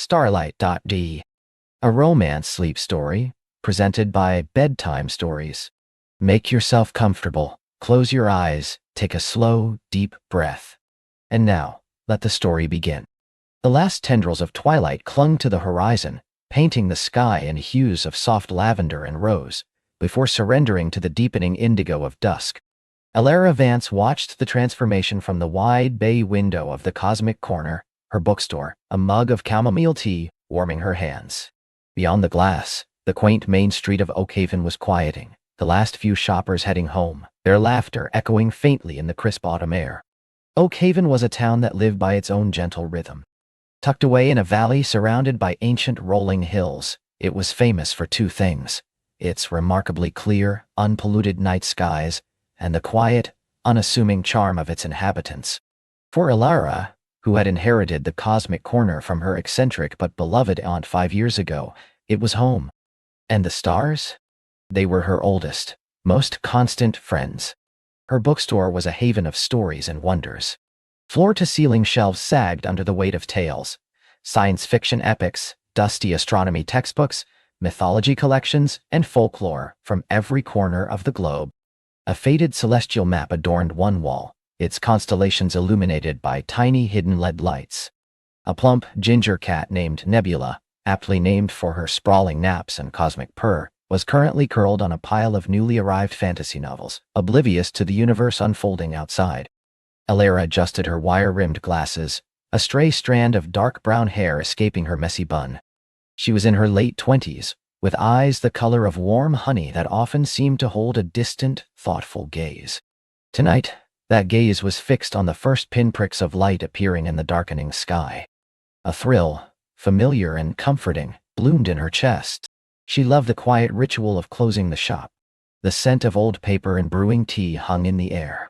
Starlight.d. A romance sleep story, presented by Bedtime Stories. Make yourself comfortable, close your eyes, take a slow, deep breath. And now, let the story begin. The last tendrils of twilight clung to the horizon, painting the sky in hues of soft lavender and rose, before surrendering to the deepening indigo of dusk. Alara Vance watched the transformation from the wide bay window of the Cosmic Corner, her bookstore, a mug of chamomile tea warming her hands. Beyond the glass, the quaint main street of Oakhaven was quieting, the last few shoppers heading home, their laughter echoing faintly in the crisp autumn air. Oakhaven was a town that lived by its own gentle rhythm. Tucked away in a valley surrounded by ancient rolling hills, it was famous for two things: its remarkably clear, unpolluted night skies, and the quiet, unassuming charm of its inhabitants. For Alara, who had inherited the Cosmic Corner from her eccentric but beloved aunt 5 years ago, it was home. And the stars? They were her oldest, most constant friends. Her bookstore was a haven of stories and wonders. Floor-to-ceiling shelves sagged under the weight of tales, science fiction epics, dusty astronomy textbooks, mythology collections, and folklore from every corner of the globe. A faded celestial map adorned one wall, its constellations illuminated by tiny hidden LED lights. A plump ginger cat named Nebula, aptly named for her sprawling naps and cosmic purr, was currently curled on a pile of newly arrived fantasy novels, oblivious to the universe unfolding outside. Alara adjusted her wire-rimmed glasses, a stray strand of dark brown hair escaping her messy bun. She was in her late 20s, with eyes the color of warm honey that often seemed to hold a distant, thoughtful gaze. Tonight, that gaze was fixed on the first pinpricks of light appearing in the darkening sky. A thrill, familiar and comforting, bloomed in her chest. She loved the quiet ritual of closing the shop. The scent of old paper and brewing tea hung in the air.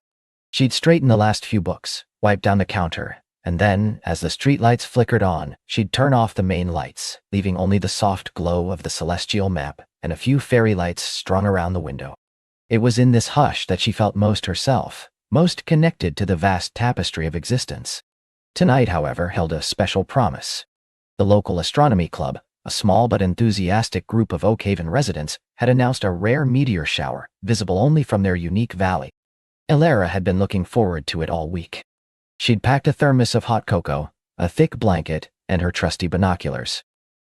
She'd straighten the last few books, wipe down the counter, and then, as the streetlights flickered on, she'd turn off the main lights, leaving only the soft glow of the celestial map and a few fairy lights strung around the window. It was in this hush that she felt most herself, most connected to the vast tapestry of existence. Tonight, however, held a special promise. The local astronomy club, a small but enthusiastic group of Oakhaven residents, had announced a rare meteor shower, visible only from their unique valley. Alara had been looking forward to it all week. She'd packed a thermos of hot cocoa, a thick blanket, and her trusty binoculars.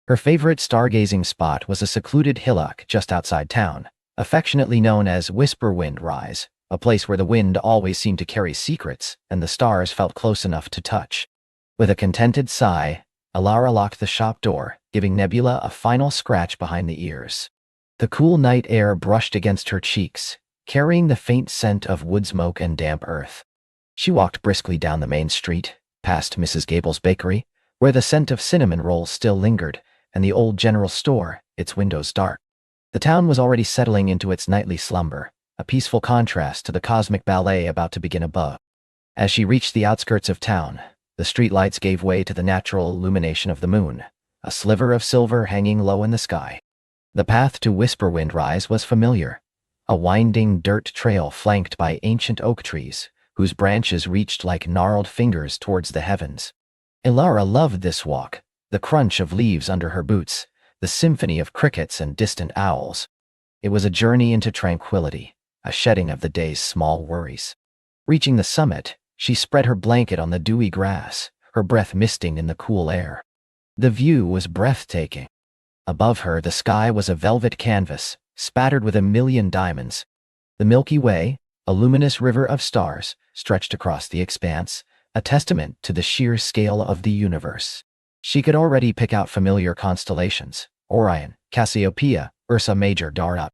Her favorite stargazing spot was a secluded hillock just outside town, affectionately known as Whisperwind Rise, a place where the wind always seemed to carry secrets and the stars felt close enough to touch. With a contented sigh, Alara locked the shop door, giving Nebula a final scratch behind the ears. The cool night air brushed against her cheeks, carrying the faint scent of wood smoke and damp earth. She walked briskly down the main street, past Mrs. Gable's bakery, where the scent of cinnamon rolls still lingered, and the old general store, its windows dark. The town was already settling into its nightly slumber, a peaceful contrast to the cosmic ballet about to begin above. As she reached the outskirts of town, the streetlights gave way to the natural illumination of the moon, a sliver of silver hanging low in the sky. The path to Whisperwind Rise was familiar, a winding dirt trail flanked by ancient oak trees, whose branches reached like gnarled fingers towards the heavens. Alara loved this walk, the crunch of leaves under her boots, the symphony of crickets and distant owls. It was a journey into tranquility, a shedding of the day's small worries. Reaching the summit, she spread her blanket on the dewy grass, her breath misting in the cool air. The view was breathtaking. Above her, the sky was a velvet canvas, spattered with a million diamonds. The Milky Way, a luminous river of stars, stretched across the expanse, a testament to the sheer scale of the universe. She could already pick out familiar constellations: Orion, Cassiopeia, Ursa Major, Dara.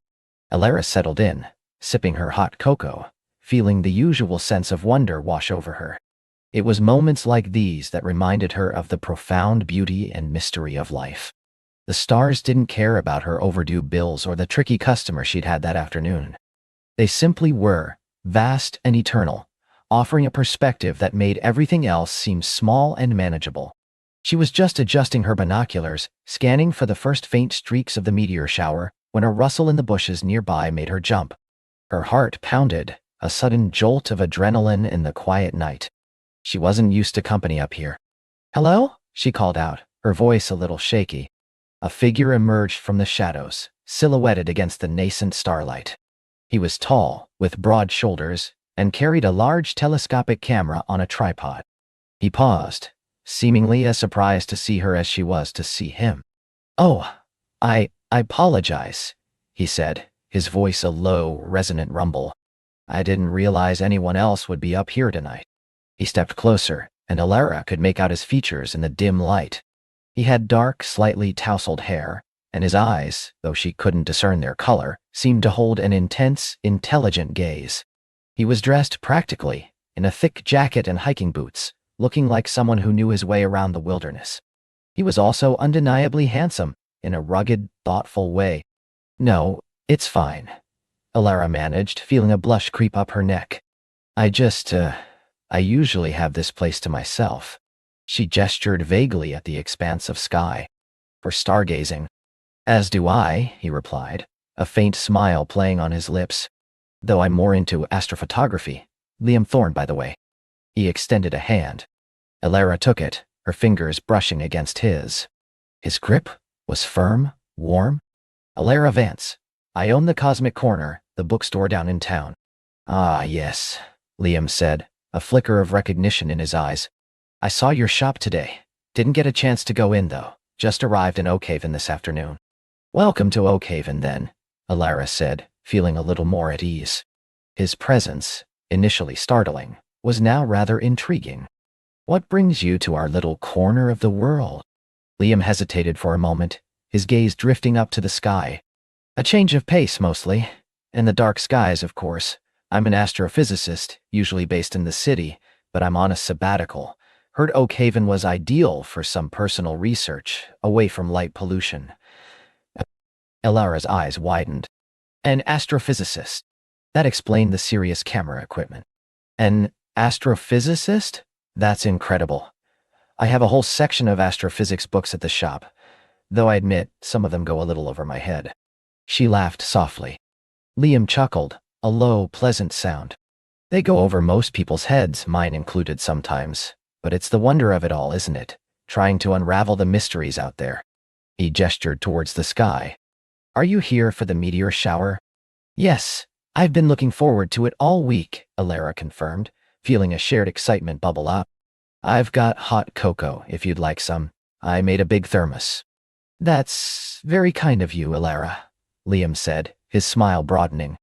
Alara settled in, sipping her hot cocoa, feeling the usual sense of wonder wash over her. It was moments like these that reminded her of the profound beauty and mystery of life. The stars didn't care about her overdue bills or the tricky customer she'd had that afternoon. They simply were, vast and eternal, offering a perspective that made everything else seem small and manageable. She was just adjusting her binoculars, scanning for the first faint streaks of the meteor shower, when a rustle in the bushes nearby made her jump. Her heart pounded, a sudden jolt of adrenaline in the quiet night. She wasn't used to company up here. "Hello?" she called out, her voice a little shaky. A figure emerged from the shadows, silhouetted against the nascent starlight. He was tall, with broad shoulders, and carried a large telescopic camera on a tripod. He paused, seemingly as surprised to see her as she was to see him. "Oh, I apologize," he said, his voice a low, resonant rumble. "I didn't realize anyone else would be up here tonight." He stepped closer, and Alara could make out his features in the dim light. He had dark, slightly tousled hair, and his eyes, though she couldn't discern their color, seemed to hold an intense, intelligent gaze. He was dressed practically, in a thick jacket and hiking boots, looking like someone who knew his way around the wilderness. He was also undeniably handsome, in a rugged, thoughtful way. "No, it's fine," Alara managed, feeling a blush creep up her neck. I usually have this place to myself." She gestured vaguely at the expanse of sky. "For stargazing." "As do I," he replied, a faint smile playing on his lips. "Though I'm more into astrophotography. Liam Thorne, by the way." He extended a hand. Alara took it, her fingers brushing against his. His grip was firm, warm. "Alara Vance. I own the Cosmic Corner, the bookstore down in town." "Ah, yes," Liam said, a flicker of recognition in his eyes. "I saw your shop today. Didn't get a chance to go in, though. Just arrived in Oakhaven this afternoon." "Welcome to Oakhaven, then," Alara said, feeling a little more at ease. His presence, initially startling, was now rather intriguing. "What brings you to our little corner of the world?" Liam hesitated for a moment, his gaze drifting up to the sky. "A change of pace, mostly. And the dark skies, of course. I'm an astrophysicist, usually based in the city, but I'm on a sabbatical. Heard Oakhaven was ideal for some personal research, away from light pollution." Alara's eyes widened. "An astrophysicist." That explained the serious camera equipment. "An astrophysicist? That's incredible. I have a whole section of astrophysics books at the shop, though I admit some of them go a little over my head." She laughed softly. Liam chuckled, a low, pleasant sound. "They go over most people's heads, mine included sometimes, but it's the wonder of it all, isn't it? Trying to unravel the mysteries out there." He gestured towards the sky. "Are you here for the meteor shower?" "Yes, I've been looking forward to it all week," Alara confirmed, feeling a shared excitement bubble up. "I've got hot cocoa, if you'd like some. I made a big thermos." "That's very kind of you, Alara," Liam said, his smile broadening.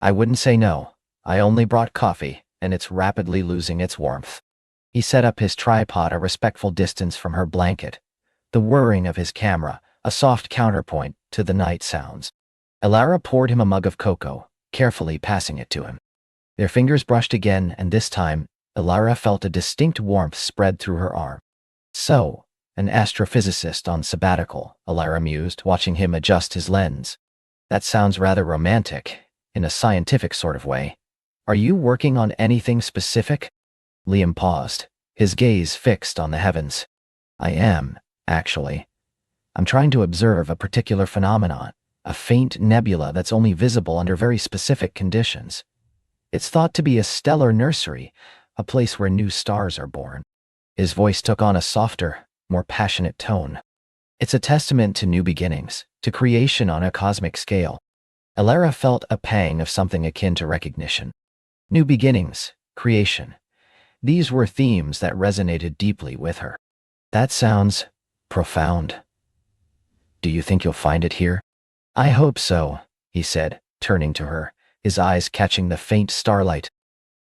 "I wouldn't say no. I only brought coffee, and it's rapidly losing its warmth." He set up his tripod a respectful distance from her blanket, the whirring of his camera a soft counterpoint to the night sounds. Alara poured him a mug of cocoa, carefully passing it to him. Their fingers brushed again, and this time, Alara felt a distinct warmth spread through her arm. "So, an astrophysicist on sabbatical," Alara mused, watching him adjust his lens. "That sounds rather romantic, in a scientific sort of way. Are you working on anything specific?" Liam paused, his gaze fixed on the heavens. "I am, actually. I'm trying to observe a particular phenomenon, a faint nebula that's only visible under very specific conditions. It's thought to be a stellar nursery, a place where new stars are born." His voice took on a softer, more passionate tone. "It's a testament to new beginnings, to creation on a cosmic scale." Alara felt a pang of something akin to recognition. New beginnings, creation. These were themes that resonated deeply with her. "That sounds profound. Do you think you'll find it here?" "I hope so," he said, turning to her, his eyes catching the faint starlight.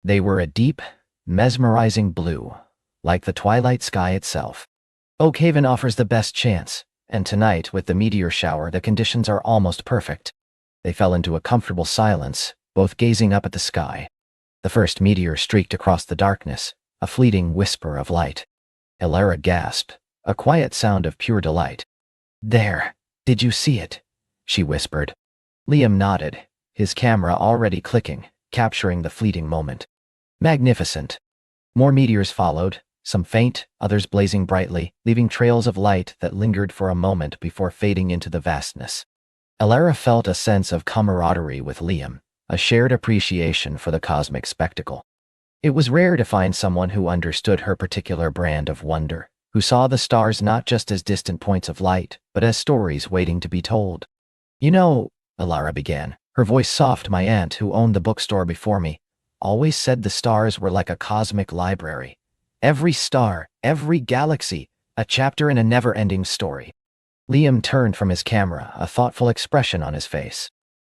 They were a deep, mesmerizing blue, like the twilight sky itself. "Oakhaven offers the best chance, and tonight, with the meteor shower, the conditions are almost perfect." They fell into a comfortable silence, both gazing up at the sky. The first meteor streaked across the darkness, a fleeting whisper of light. Alara gasped, a quiet sound of pure delight. "There, did you see it?" she whispered. Liam nodded, his camera already clicking, capturing the fleeting moment. "Magnificent." More meteors followed, some faint, others blazing brightly, leaving trails of light that lingered for a moment before fading into the vastness. Alara felt a sense of camaraderie with Liam, a shared appreciation for the cosmic spectacle. It was rare to find someone who understood her particular brand of wonder, who saw the stars not just as distant points of light, but as stories waiting to be told. You know, Elara began, her voice soft. My aunt, who owned the bookstore before me, always said the stars were like a cosmic library. Every star, every galaxy, a chapter in a never-ending story. Liam turned from his camera, a thoughtful expression on his face.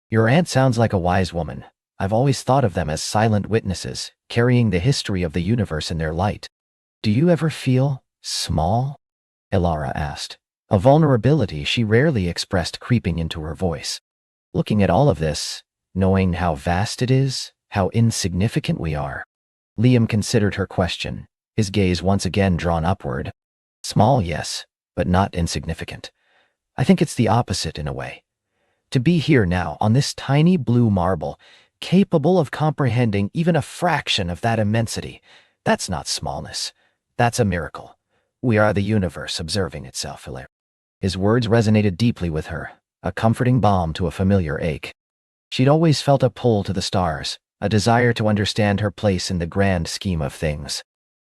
Your aunt sounds like a wise woman. I've always thought of them as silent witnesses, carrying the history of the universe in their light. Do you ever feel small? Elara asked, a vulnerability she rarely expressed creeping into her voice. Looking at all of this, knowing how vast it is, how insignificant we are. Liam considered her question, his gaze once again drawn upward. Small, yes, but not insignificant. I think it's the opposite in a way. To be here now on this tiny blue marble, capable of comprehending even a fraction of that immensity, that's not smallness. That's a miracle. We are the universe observing itself, Hilaire. His words resonated deeply with her, a comforting balm to a familiar ache. She'd always felt a pull to the stars, a desire to understand her place in the grand scheme of things.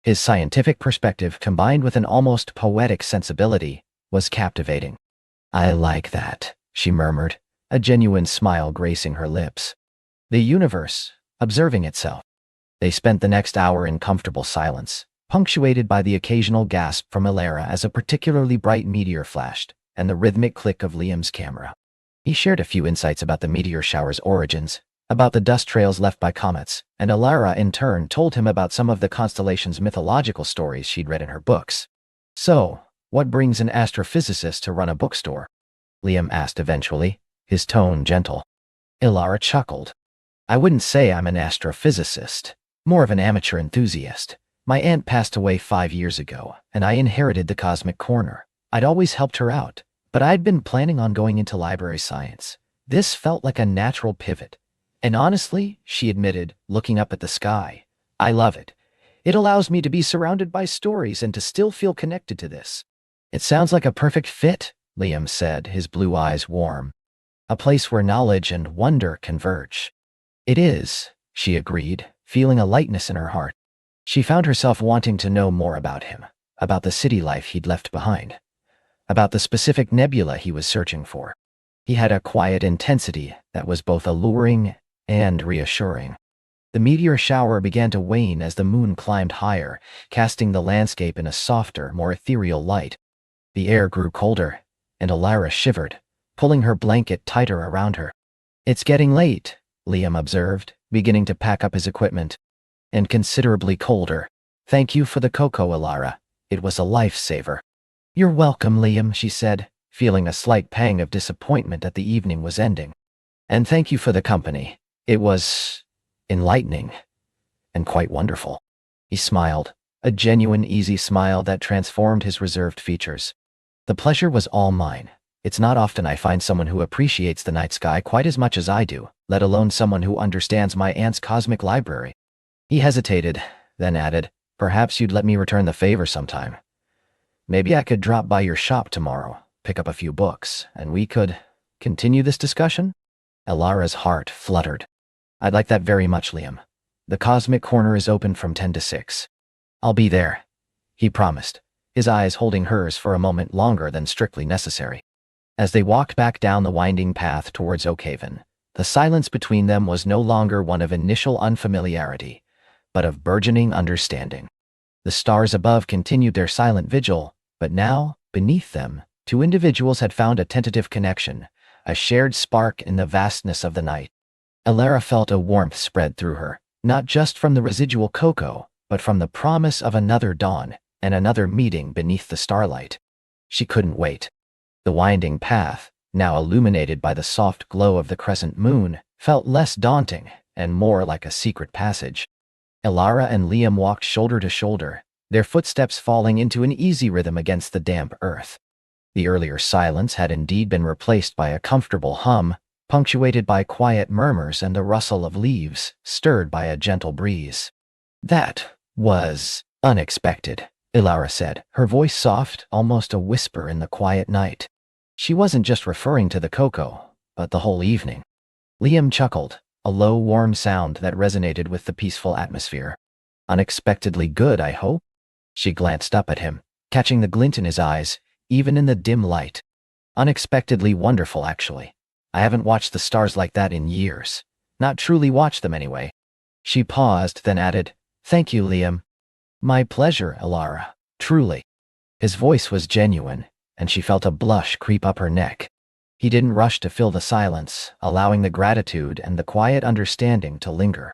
His scientific perspective, combined with an almost poetic sensibility, was captivating. I like that, she murmured, a genuine smile gracing her lips. The universe, observing itself. They spent the next hour in comfortable silence, punctuated by the occasional gasp from Elara as a particularly bright meteor flashed, and the rhythmic click of Liam's camera. He shared a few insights about the meteor shower's origins, about the dust trails left by comets, and Elara in turn told him about some of the constellation's mythological stories she'd read in her books. So, what brings an astrophysicist to run a bookstore? Liam asked eventually, his tone gentle. Elara chuckled. I wouldn't say I'm an astrophysicist, more of an amateur enthusiast. My aunt passed away 5 years ago, and I inherited the cosmic corner. I'd always helped her out, but I'd been planning on going into library science. This felt like a natural pivot. And honestly, she admitted, looking up at the sky, I love it. It allows me to be surrounded by stories and to still feel connected to this. It sounds like a perfect fit, Liam said, his blue eyes warm. A place where knowledge and wonder converge. It is, she agreed, feeling a lightness in her heart. She found herself wanting to know more about him, about the city life he'd left behind, about the specific nebula he was searching for. He had a quiet intensity that was both alluring and reassuring. The meteor shower began to wane as the moon climbed higher, casting the landscape in a softer, more ethereal light. The air grew colder, and Elara shivered, pulling her blanket tighter around her. It's getting late, Liam observed, beginning to pack up his equipment. And considerably colder. Thank you for the cocoa, Elara. It was a lifesaver. You're welcome, Liam, she said, feeling a slight pang of disappointment that the evening was ending. And thank you for the company. It was enlightening and quite wonderful. He smiled, a genuine, easy smile that transformed his reserved features. The pleasure was all mine. It's not often I find someone who appreciates the night sky quite as much as I do, let alone someone who understands my aunt's cosmic library. He hesitated, then added, perhaps you'd let me return the favor sometime. Maybe I could drop by your shop tomorrow, pick up a few books, and we could continue this discussion? Elara's heart fluttered. I'd like that very much, Liam. The Cosmic Corner is open from 10 to 6. I'll be there, he promised, his eyes holding hers for a moment longer than strictly necessary. As they walked back down the winding path towards Oakhaven, the silence between them was no longer one of initial unfamiliarity, but of burgeoning understanding. The stars above continued their silent vigil, but now, beneath them, two individuals had found a tentative connection, a shared spark in the vastness of the night. Elara felt a warmth spread through her, not just from the residual cocoa, but from the promise of another dawn and another meeting beneath the starlight. She couldn't wait. The winding path, now illuminated by the soft glow of the crescent moon, felt less daunting and more like a secret passage. Elara and Liam walked shoulder to shoulder, their footsteps falling into an easy rhythm against the damp earth. The earlier silence had indeed been replaced by a comfortable hum, punctuated by quiet murmurs and the rustle of leaves, stirred by a gentle breeze. That was unexpected, Elara said, her voice soft, almost a whisper in the quiet night. She wasn't just referring to the cocoa, but the whole evening. Liam chuckled, a low, warm sound that resonated with the peaceful atmosphere. Unexpectedly good, I hope? She glanced up at him, catching the glint in his eyes, even in the dim light. Unexpectedly wonderful, actually. I haven't watched the stars like that in years. Not truly watched them anyway. She paused, then added, "Thank you, Liam." "My pleasure, Alara. Truly." His voice was genuine, and she felt a blush creep up her neck. He didn't rush to fill the silence, allowing the gratitude and the quiet understanding to linger.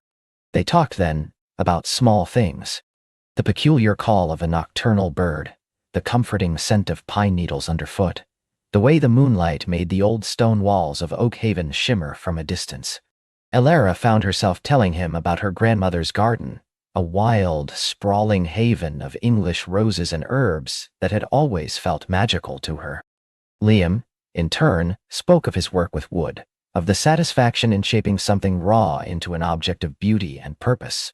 They talked then about small things. The peculiar call of a nocturnal bird, the comforting scent of pine needles underfoot, the way the moonlight made the old stone walls of Oak Haven shimmer from a distance. Alara found herself telling him about her grandmother's garden, a wild, sprawling haven of English roses and herbs that had always felt magical to her. Liam, in turn, spoke of his work with wood, of the satisfaction in shaping something raw into an object of beauty and purpose.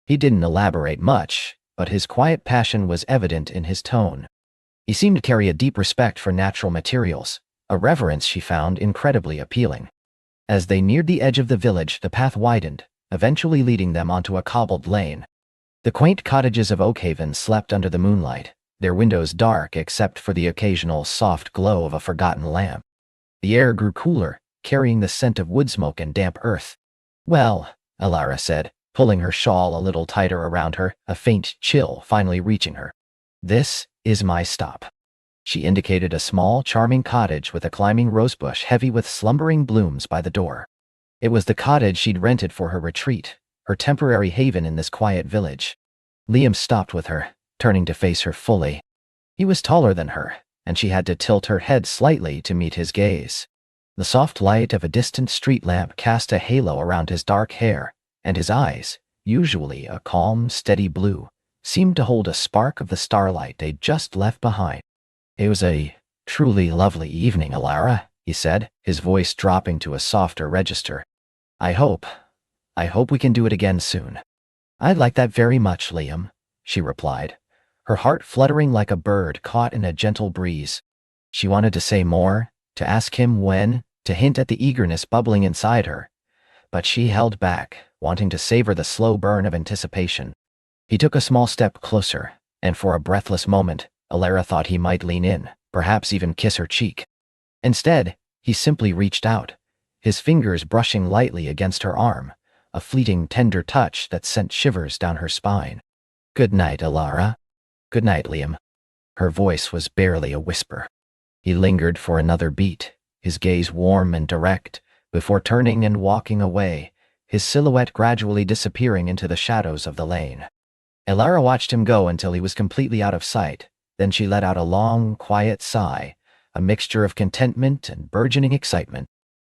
He didn't elaborate much, but his quiet passion was evident in his tone. He seemed to carry a deep respect for natural materials, a reverence she found incredibly appealing. As they neared the edge of the village, the path widened, eventually leading them onto a cobbled lane. The quaint cottages of Oakhaven slept under the moonlight, their windows dark except for the occasional soft glow of a forgotten lamp. The air grew cooler, carrying the scent of wood smoke and damp earth. "Well," Alara said, pulling her shawl a little tighter around her, a faint chill finally reaching her. "This is my stop." She indicated a small, charming cottage with a climbing rosebush heavy with slumbering blooms by the door. It was the cottage she'd rented for her retreat, her temporary haven in this quiet village. Liam stopped with her, turning to face her fully. He was taller than her, and she had to tilt her head slightly to meet his gaze. The soft light of a distant street lamp cast a halo around his dark hair, and his eyes, usually a calm, steady blue, seemed to hold a spark of the starlight they'd just left behind. "It was a truly lovely evening, Alara," he said, his voice dropping to a softer register. I hope we can do it again soon." "I'd like that very much, Liam," she replied, her heart fluttering like a bird caught in a gentle breeze. She wanted to say more, to ask him when, to hint at the eagerness bubbling inside her, but she held back, wanting to savor the slow burn of anticipation. He took a small step closer, and for a breathless moment, Alara thought he might lean in, perhaps even kiss her cheek. Instead, he simply reached out, his fingers brushing lightly against her arm, a fleeting, tender touch that sent shivers down her spine. "Good night, Alara." "Good night, Liam." Her voice was barely a whisper. He lingered for another beat, his gaze warm and direct, before turning and walking away, his silhouette gradually disappearing into the shadows of the lane. Alara watched him go until he was completely out of sight. Then she let out a long, quiet sigh, a mixture of contentment and burgeoning excitement.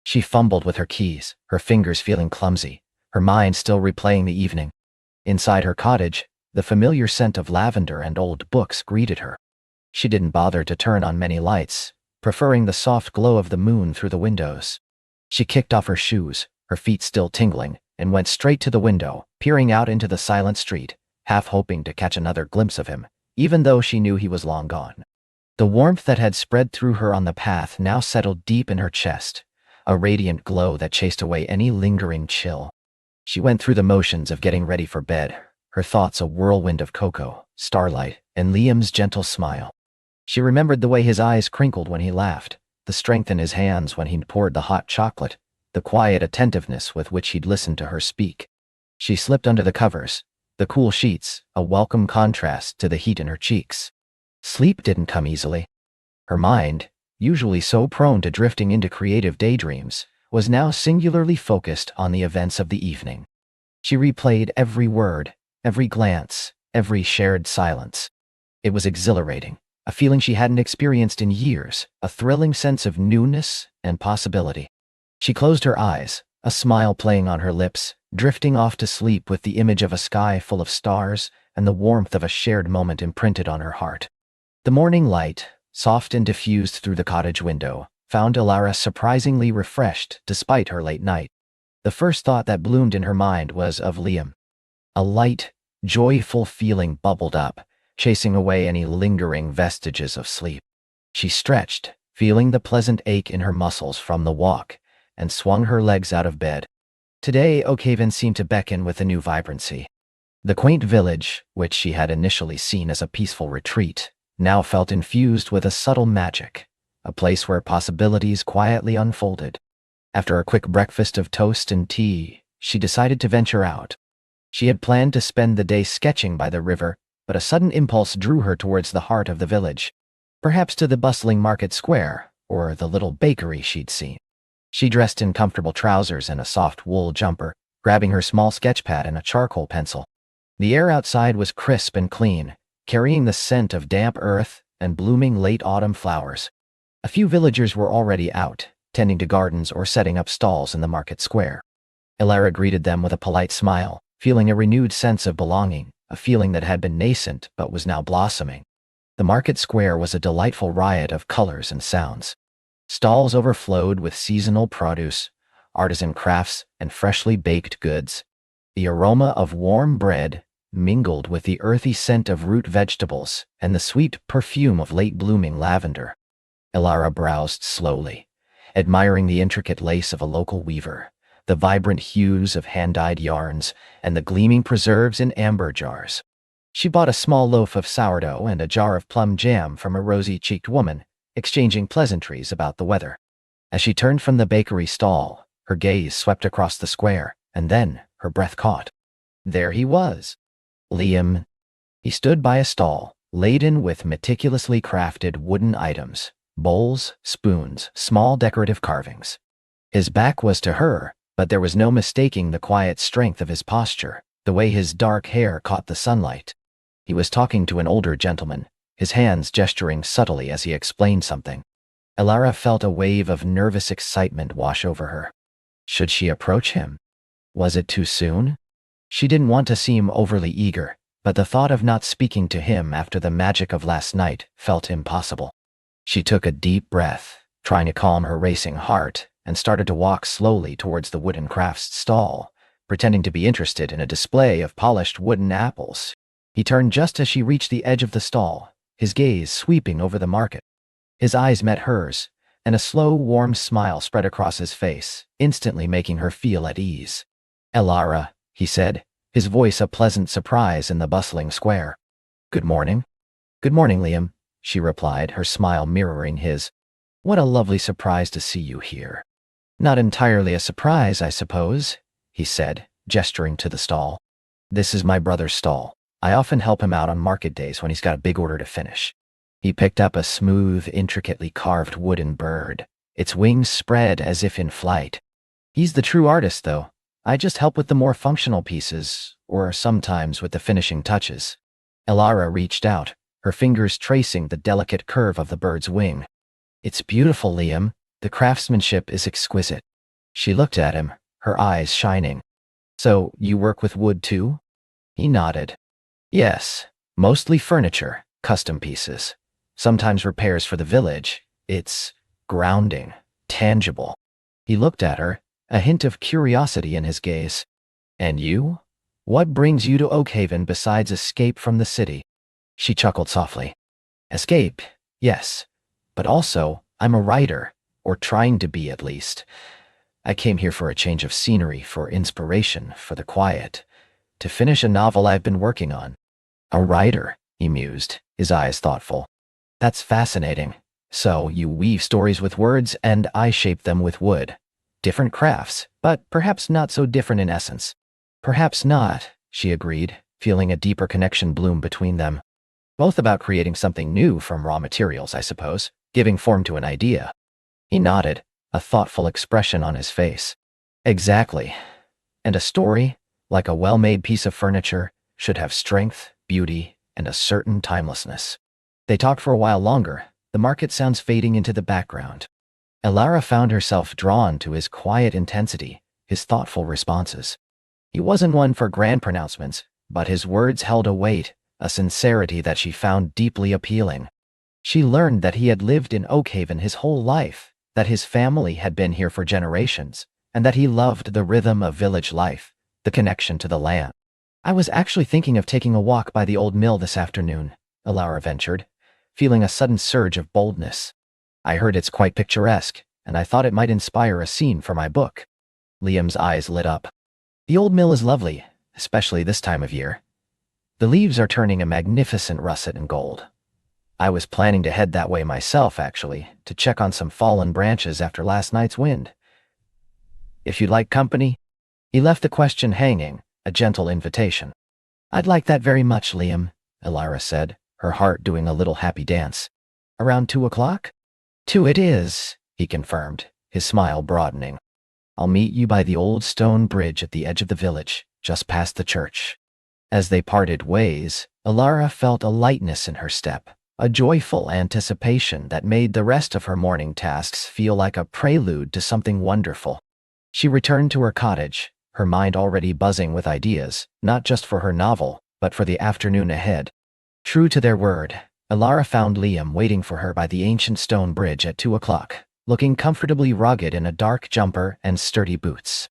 She fumbled with her keys, her fingers feeling clumsy, her mind still replaying the evening. Inside her cottage, the familiar scent of lavender and old books greeted her. She didn't bother to turn on many lights, preferring the soft glow of the moon through the windows. She kicked off her shoes, her feet still tingling, and went straight to the window, peering out into the silent street, half hoping to catch another glimpse of him, even though she knew he was long gone. The warmth that had spread through her on the path now settled deep in her chest, a radiant glow that chased away any lingering chill. She went through the motions of getting ready for bed, her thoughts a whirlwind of Coco, Starlight, and Liam's gentle smile. She remembered the way his eyes crinkled when he laughed, the strength in his hands when he poured the hot chocolate, the quiet attentiveness with which he'd listened to her speak. She slipped under the covers, the cool sheets, a welcome contrast to the heat in her cheeks. Sleep didn't come easily. Her mind, usually so prone to drifting into creative daydreams, was now singularly focused on the events of the evening. She replayed every word, every glance, every shared silence. It was exhilarating, a feeling she hadn't experienced in years, a thrilling sense of newness and possibility. She closed her eyes, a smile playing on her lips, drifting off to sleep with the image of a sky full of stars and the warmth of a shared moment imprinted on her heart. The morning light, soft and diffused through the cottage window, found Alara surprisingly refreshed despite her late night. The first thought that bloomed in her mind was of Liam. A light, joyful feeling bubbled up, chasing away any lingering vestiges of sleep. She stretched, feeling the pleasant ache in her muscles from the walk, and swung her legs out of bed. Today, Oakhaven seemed to beckon with a new vibrancy. The quaint village, which she had initially seen as a peaceful retreat, now felt infused with a subtle magic, a place where possibilities quietly unfolded. After a quick breakfast of toast and tea, she decided to venture out. She had planned to spend the day sketching by the river, but a sudden impulse drew her towards the heart of the village, perhaps to the bustling market square, or the little bakery she'd seen. She dressed in comfortable trousers and a soft wool jumper, grabbing her small sketchpad and a charcoal pencil. The air outside was crisp and clean, carrying the scent of damp earth and blooming late autumn flowers. A few villagers were already out, tending to gardens or setting up stalls in the market square. Elara greeted them with a polite smile, feeling a renewed sense of belonging, a feeling that had been nascent but was now blossoming. The market square was a delightful riot of colors and sounds. Stalls overflowed with seasonal produce, artisan crafts, and freshly baked goods. The aroma of warm bread mingled with the earthy scent of root vegetables and the sweet perfume of late-blooming lavender. Elara browsed slowly, admiring the intricate lace of a local weaver, the vibrant hues of hand-dyed yarns, and the gleaming preserves in amber jars. She bought a small loaf of sourdough and a jar of plum jam from a rosy-cheeked woman, exchanging pleasantries about the weather. As she turned from the bakery stall, her gaze swept across the square, and then her breath caught. There he was, Liam. He stood by a stall, laden with meticulously crafted wooden items, bowls, spoons, small decorative carvings. His back was to her, but there was no mistaking the quiet strength of his posture, the way his dark hair caught the sunlight. He was talking to an older gentleman, his hands gesturing subtly as he explained something. Elara felt a wave of nervous excitement wash over her. Should she approach him? Was it too soon? She didn't want to seem overly eager, but the thought of not speaking to him after the magic of last night felt impossible. She took a deep breath, trying to calm her racing heart, and started to walk slowly towards the wooden crafts stall, pretending to be interested in a display of polished wooden apples. He turned just as she reached the edge of the stall, his gaze sweeping over the market. His eyes met hers, and a slow, warm smile spread across his face, instantly making her feel at ease. "Elara," he said, his voice a pleasant surprise in the bustling square. "Good morning." "Good morning, Liam," she replied, her smile mirroring his. "What a lovely surprise to see you here." "Not entirely a surprise, I suppose," he said, gesturing to the stall. "This is my brother's stall. I often help him out on market days when he's got a big order to finish." He picked up a smooth, intricately carved wooden bird, its wings spread as if in flight. "He's the true artist, though. I just help with the more functional pieces, or sometimes with the finishing touches." Elara reached out, her fingers tracing the delicate curve of the bird's wing. "It's beautiful, Liam. The craftsmanship is exquisite." She looked at him, her eyes shining. "So, you work with wood too?" He nodded. "Yes, mostly furniture, custom pieces. Sometimes repairs for the village. It's grounding, tangible." He looked at her, a hint of curiosity in his gaze. "And you? What brings you to Oakhaven besides escape from the city?" She chuckled softly. "Escape, yes. But also, I'm a writer, or trying to be at least. I came here for a change of scenery, for inspiration, for the quiet, to finish a novel I've been working on." "A writer," he mused, his eyes thoughtful. "That's fascinating. So, you weave stories with words and I shape them with wood. Different crafts, but perhaps not so different in essence." "Perhaps not," she agreed, feeling a deeper connection bloom between them. "Both about creating something new from raw materials, I suppose, giving form to an idea." He nodded, a thoughtful expression on his face. "Exactly. And a story, like a well-made piece of furniture, should have strength, beauty, and a certain timelessness." They talked for a while longer, the market sounds fading into the background. Elara found herself drawn to his quiet intensity, his thoughtful responses. He wasn't one for grand pronouncements, but his words held a weight, a sincerity that she found deeply appealing. She learned that he had lived in Oakhaven his whole life, that his family had been here for generations, and that he loved the rhythm of village life, the connection to the land. "I was actually thinking of taking a walk by the old mill this afternoon," Elara ventured, feeling a sudden surge of boldness. "I heard it's quite picturesque, and I thought it might inspire a scene for my book." Liam's eyes lit up. "The old mill is lovely, especially this time of year. The leaves are turning a magnificent russet and gold." I was planning to head that way myself, actually, to check on some fallen branches after last night's wind. If you'd like company? He left the question hanging, a gentle invitation. I'd like that very much, Liam, Elira said, her heart doing a little happy dance. Around 2 o'clock? 2 it is, he confirmed, his smile broadening. I'll meet you by the old stone bridge at the edge of the village, just past the church. As they parted ways, Elira felt a lightness in her step, a joyful anticipation that made the rest of her morning tasks feel like a prelude to something wonderful. She returned to her cottage, her mind already buzzing with ideas, not just for her novel, but for the afternoon ahead. True to their word, Elira found Liam waiting for her by the ancient stone bridge at 2 o'clock, looking comfortably rugged in a dark jumper and sturdy boots.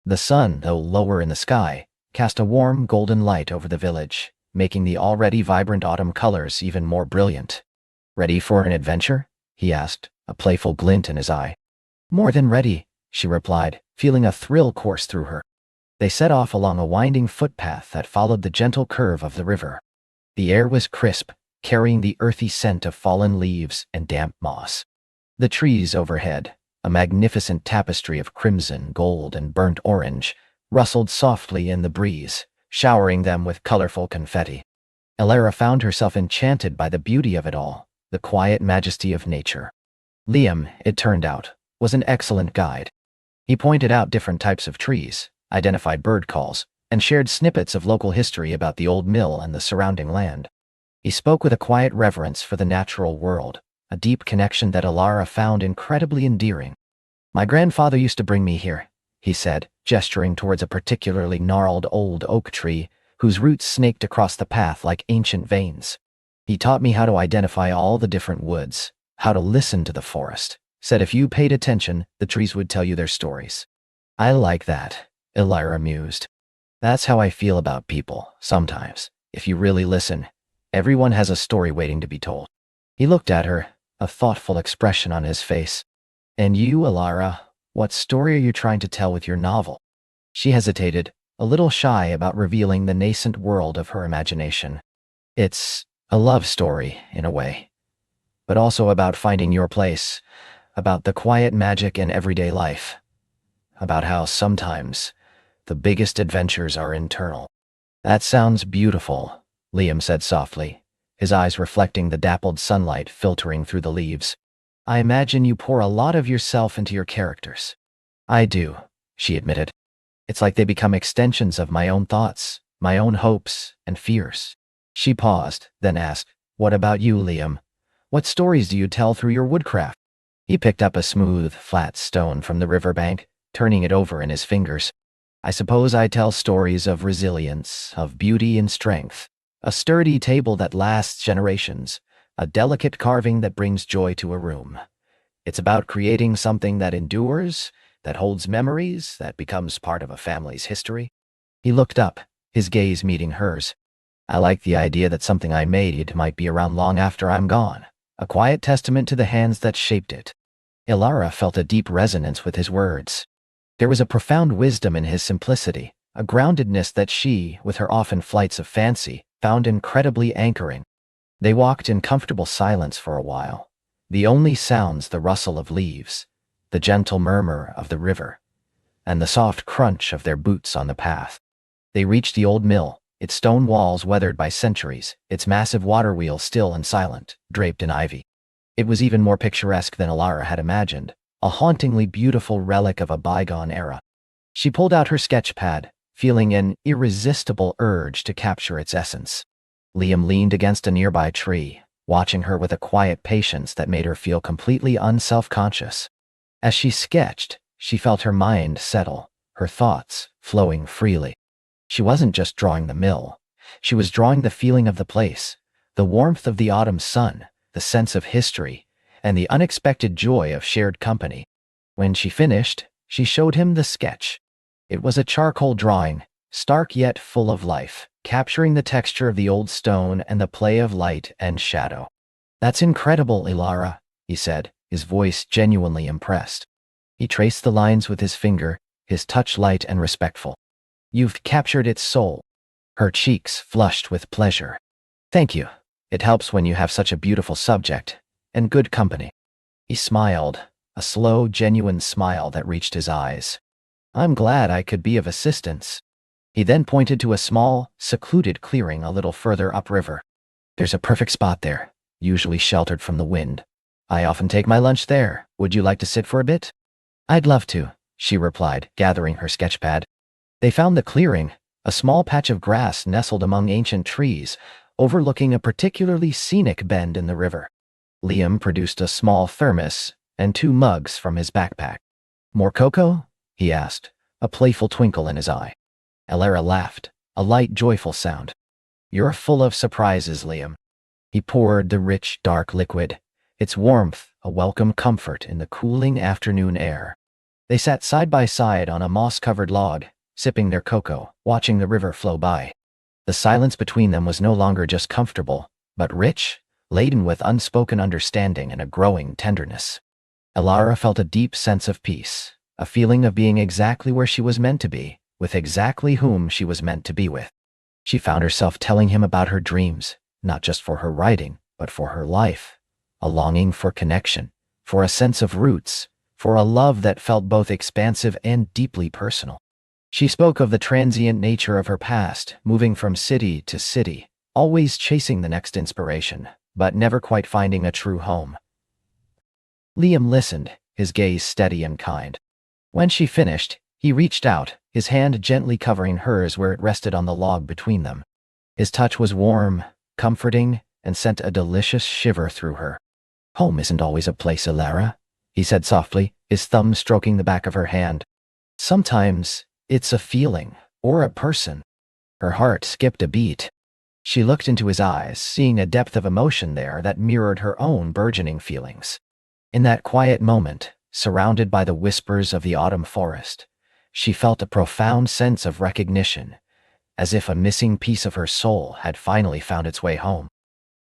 The sun, though lower in the sky, cast a warm golden light over the village, making the already vibrant autumn colors even more brilliant. Ready for an adventure? He asked, a playful glint in his eye. More than ready, she replied, feeling a thrill course through her. They set off along a winding footpath that followed the gentle curve of the river. The air was crisp, carrying the earthy scent of fallen leaves and damp moss. The trees overhead, a magnificent tapestry of crimson, gold, and burnt orange, rustled softly in the breeze, showering them with colorful confetti. Elira found herself enchanted by the beauty of it all, the quiet majesty of nature. Liam, it turned out, was an excellent guide. He pointed out different types of trees, identified bird calls, and shared snippets of local history about the old mill and the surrounding land. He spoke with a quiet reverence for the natural world, a deep connection that Elira found incredibly endearing. My grandfather used to bring me here, he said, gesturing towards a particularly gnarled old oak tree whose roots snaked across the path like ancient veins. He taught me how to identify all the different woods, how to listen to the forest. Said if you paid attention, the trees would tell you their stories. I like that, Elira mused. That's how I feel about people, sometimes. If you really listen, everyone has a story waiting to be told. He looked at her, a thoughtful expression on his face. And you, Elira, what story are you trying to tell with your novel? She hesitated, a little shy about revealing the nascent world of her imagination. It's a love story, in a way, but also about finding your place, about the quiet magic in everyday life, about how sometimes the biggest adventures are internal. That sounds beautiful, Liam said softly, his eyes reflecting the dappled sunlight filtering through the leaves. I imagine you pour a lot of yourself into your characters. I do, she admitted. It's like they become extensions of my own thoughts, my own hopes and fears. She paused, then asked, What about you, Liam? What stories do you tell through your woodcraft? He picked up a smooth, flat stone from the riverbank, turning it over in his fingers. I suppose I tell stories of resilience, of beauty and strength, a sturdy table that lasts generations, a delicate carving that brings joy to a room. It's about creating something that endures, that holds memories, that becomes part of a family's history. He looked up, his gaze meeting hers. I like the idea that something I made might be around long after I'm gone, a quiet testament to the hands that shaped it. Elira felt a deep resonance with his words. There was a profound wisdom in his simplicity, a groundedness that she, with her often flights of fancy, found incredibly anchoring. They walked in comfortable silence for a while, the only sounds the rustle of leaves, the gentle murmur of the river, and the soft crunch of their boots on the path. They reached the old mill, its stone walls weathered by centuries, its massive water wheel still and silent, draped in ivy. It was even more picturesque than Elira had imagined, a hauntingly beautiful relic of a bygone era. She pulled out her sketch pad, feeling an irresistible urge to capture its essence. Liam leaned against a nearby tree, watching her with a quiet patience that made her feel completely unself-conscious. As she sketched, she felt her mind settle, her thoughts flowing freely. She wasn't just drawing the mill. She was drawing the feeling of the place, the warmth of the autumn sun, the sense of history, and the unexpected joy of shared company. When she finished, she showed him the sketch. It was a charcoal drawing, stark yet full of life, capturing the texture of the old stone and the play of light and shadow. That's incredible, Elira, he said, his voice genuinely impressed. He traced the lines with his finger, his touch light and respectful. You've captured its soul. Her cheeks flushed with pleasure. Thank you, It helps when you have such a beautiful subject and good company. He smiled, a slow, genuine smile that reached his eyes. I'm glad I could be of assistance. He then pointed to a small, secluded clearing a little further upriver. There's a perfect spot there, usually sheltered from the wind. I often take my lunch there. Would you like to sit for a bit? I'd love to, she replied, gathering her sketchpad. They found the clearing, a small patch of grass nestled among ancient trees, overlooking a particularly scenic bend in the river. Liam produced a small thermos and 2 mugs from his backpack. More cocoa? He asked, a playful twinkle in his eye. Elara laughed, a light, joyful sound. You're full of surprises, Liam. He poured the rich, dark liquid, its warmth a welcome comfort in the cooling afternoon air. They sat side by side on a moss-covered log, sipping their cocoa, watching the river flow by. The silence between them was no longer just comfortable, but rich, laden with unspoken understanding and a growing tenderness. Elara felt a deep sense of peace, a feeling of being exactly where she was meant to be, with exactly whom she was meant to be with. She found herself telling him about her dreams, not just for her writing, but for her life. A longing for connection, for a sense of roots, for a love that felt both expansive and deeply personal. She spoke of the transient nature of her past, moving from city to city, always chasing the next inspiration, but never quite finding a true home. Liam listened, his gaze steady and kind. When she finished, he reached out, his hand gently covering hers where it rested on the log between them. His touch was warm, comforting, and sent a delicious shiver through her. Home isn't always a place, Elara, he said softly, his thumb stroking the back of her hand. Sometimes it's a feeling, or a person. Her heart skipped a beat. She looked into his eyes, seeing a depth of emotion there that mirrored her own burgeoning feelings. In that quiet moment, surrounded by the whispers of the autumn forest, she felt a profound sense of recognition, as if a missing piece of her soul had finally found its way home.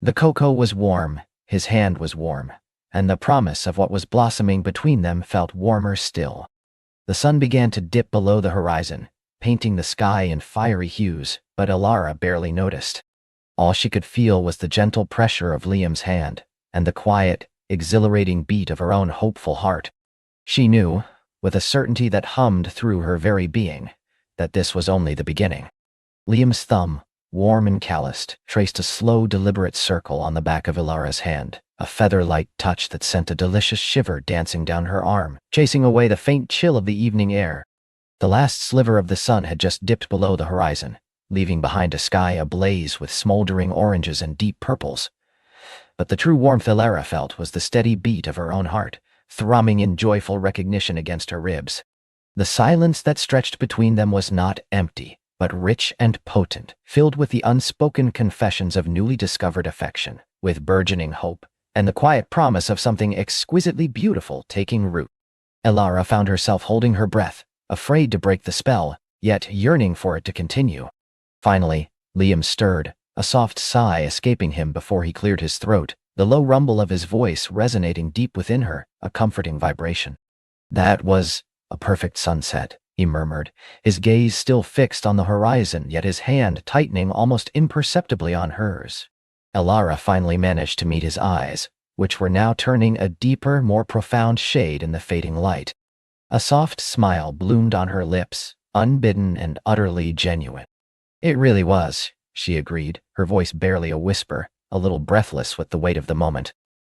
The cocoa was warm, his hand was warm, and the promise of what was blossoming between them felt warmer still. The sun began to dip below the horizon, painting the sky in fiery hues, but Elara barely noticed. All she could feel was the gentle pressure of Liam's hand, and the quiet, exhilarating beat of her own hopeful heart. She knew, with a certainty that hummed through her very being, that this was only the beginning. Liam's thumb, warm and calloused, traced a slow, deliberate circle on the back of Elara's hand, a feather-light touch that sent a delicious shiver dancing down her arm, chasing away the faint chill of the evening air. The last sliver of the sun had just dipped below the horizon, leaving behind a sky ablaze with smoldering oranges and deep purples. But the true warmth Elara felt was the steady beat of her own heart, thrumming in joyful recognition against her ribs. The silence that stretched between them was not empty, but rich and potent, filled with the unspoken confessions of newly discovered affection, with burgeoning hope, and the quiet promise of something exquisitely beautiful taking root. Elara found herself holding her breath, afraid to break the spell, yet yearning for it to continue. Finally, Liam stirred, a soft sigh escaping him before he cleared his throat, the low rumble of his voice resonating deep within her, a comforting vibration. That was a perfect sunset, he murmured, his gaze still fixed on the horizon, yet his hand tightening almost imperceptibly on hers. Elara finally managed to meet his eyes, which were now turning a deeper, more profound shade in the fading light. A soft smile bloomed on her lips, unbidden and utterly genuine. It really was, she agreed, her voice barely a whisper, a little breathless with the weight of the moment.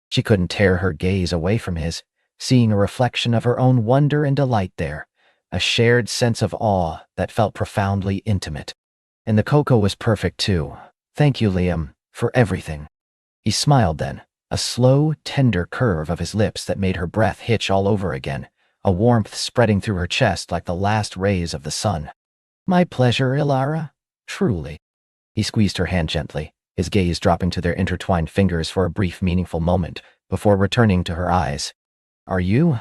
She couldn't tear her gaze away from his, seeing a reflection of her own wonder and delight there, a shared sense of awe that felt profoundly intimate. And the cocoa was perfect too. Thank you, Liam, for everything. He smiled then, a slow, tender curve of his lips that made her breath hitch all over again, a warmth spreading through her chest like the last rays of the sun. My pleasure, Elara. Truly. He squeezed her hand gently, his gaze dropping to their intertwined fingers for a brief, meaningful moment, before returning to her eyes. Are you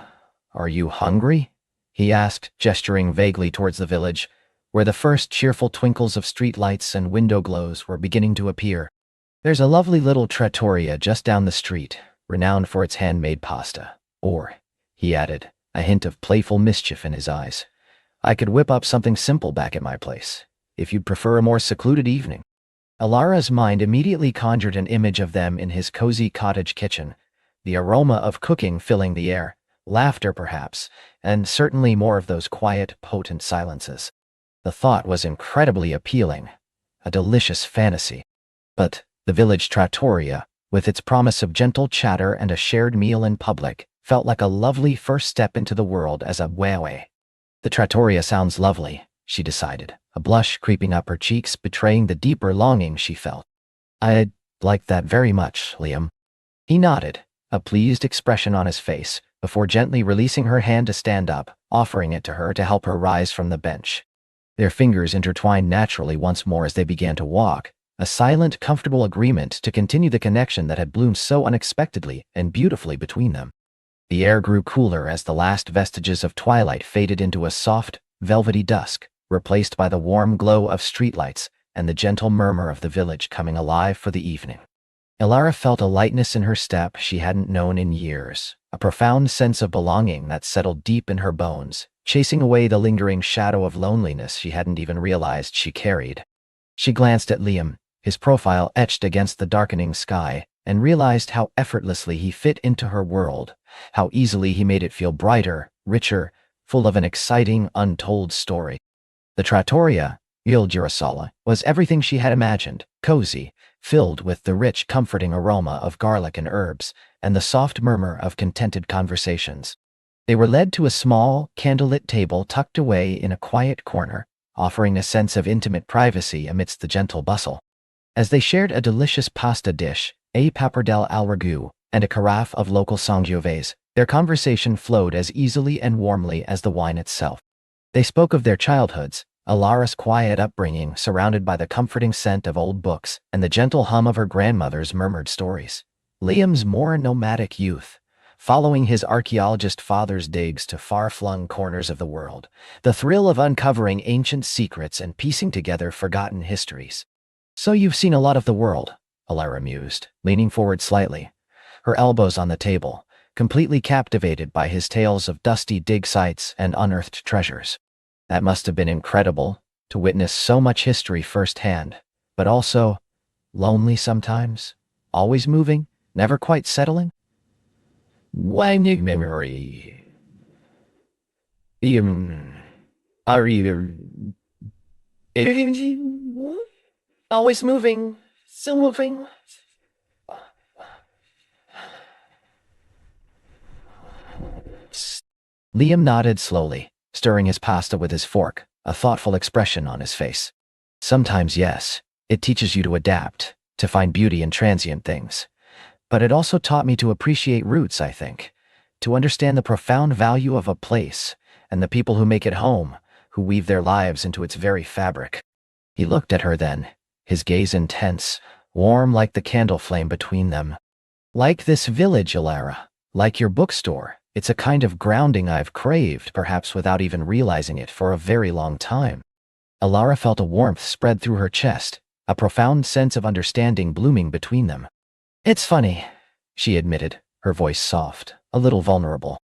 hungry? He asked, gesturing vaguely towards the village, where the first cheerful twinkles of streetlights and window glows were beginning to appear. There's a lovely little trattoria just down the street, renowned for its handmade pasta. Or, he added, a hint of playful mischief in his eyes, I could whip up something simple back at my place, if you'd prefer a more secluded evening. Alara's mind immediately conjured an image of them in his cozy cottage kitchen, the aroma of cooking filling the air, laughter perhaps, and certainly more of those quiet, potent silences. The thought was incredibly appealing, a delicious fantasy. But the village trattoria, with its promise of gentle chatter and a shared meal in public, felt like a lovely first step into the world as a wewe. The trattoria sounds lovely, she decided, a blush creeping up her cheeks betraying the deeper longing she felt. I'd like that very much, Liam. He nodded, a pleased expression on his face, before gently releasing her hand to stand up, offering it to her to help her rise from the bench. Their fingers intertwined naturally once more as they began to walk, a silent, comfortable agreement to continue the connection that had bloomed so unexpectedly and beautifully between them. The air grew cooler as the last vestiges of twilight faded into a soft, velvety dusk, replaced by the warm glow of streetlights and the gentle murmur of the village coming alive for the evening. Alara felt a lightness in her step she hadn't known in years, a profound sense of belonging that settled deep in her bones, chasing away the lingering shadow of loneliness she hadn't even realized she carried. She glanced at Liam, his profile etched against the darkening sky, and realized how effortlessly he fit into her world, how easily he made it feel brighter, richer, full of an exciting, untold story. The trattoria, Il Girasole, was everything she had imagined, cozy, filled with the rich, comforting aroma of garlic and herbs, and the soft murmur of contented conversations. They were led to a small, candlelit table tucked away in a quiet corner, offering a sense of intimate privacy amidst the gentle bustle. As they shared a delicious pasta dish, a pappardelle al ragout, and a carafe of local Sangiovese, their conversation flowed as easily and warmly as the wine itself. They spoke of their childhoods, Alara's quiet upbringing surrounded by the comforting scent of old books and the gentle hum of her grandmother's murmured stories. Liam's more nomadic youth, following his archaeologist father's digs to far-flung corners of the world, the thrill of uncovering ancient secrets and piecing together forgotten histories. So you've seen a lot of the world, Alara mused, leaning forward slightly, her elbows on the table, completely captivated by his tales of dusty dig sites and unearthed treasures. That must have been incredible, to witness so much history firsthand, but also lonely sometimes, always moving, never quite settling. Wanging memory. Are you always moving, still moving? Liam nodded slowly, stirring his pasta with his fork, a thoughtful expression on his face. Sometimes, yes, it teaches you to adapt, to find beauty in transient things. But it also taught me to appreciate roots, I think, to understand the profound value of a place and the people who make it home, who weave their lives into its very fabric. He looked at her then, his gaze intense, warm like the candle flame between them. Like this village, Alara, like your bookstore, it's a kind of grounding I've craved, perhaps without even realizing it, for a very long time. Alara felt a warmth spread through her chest, a profound sense of understanding blooming between them. It's funny, she admitted, her voice soft, a little vulnerable.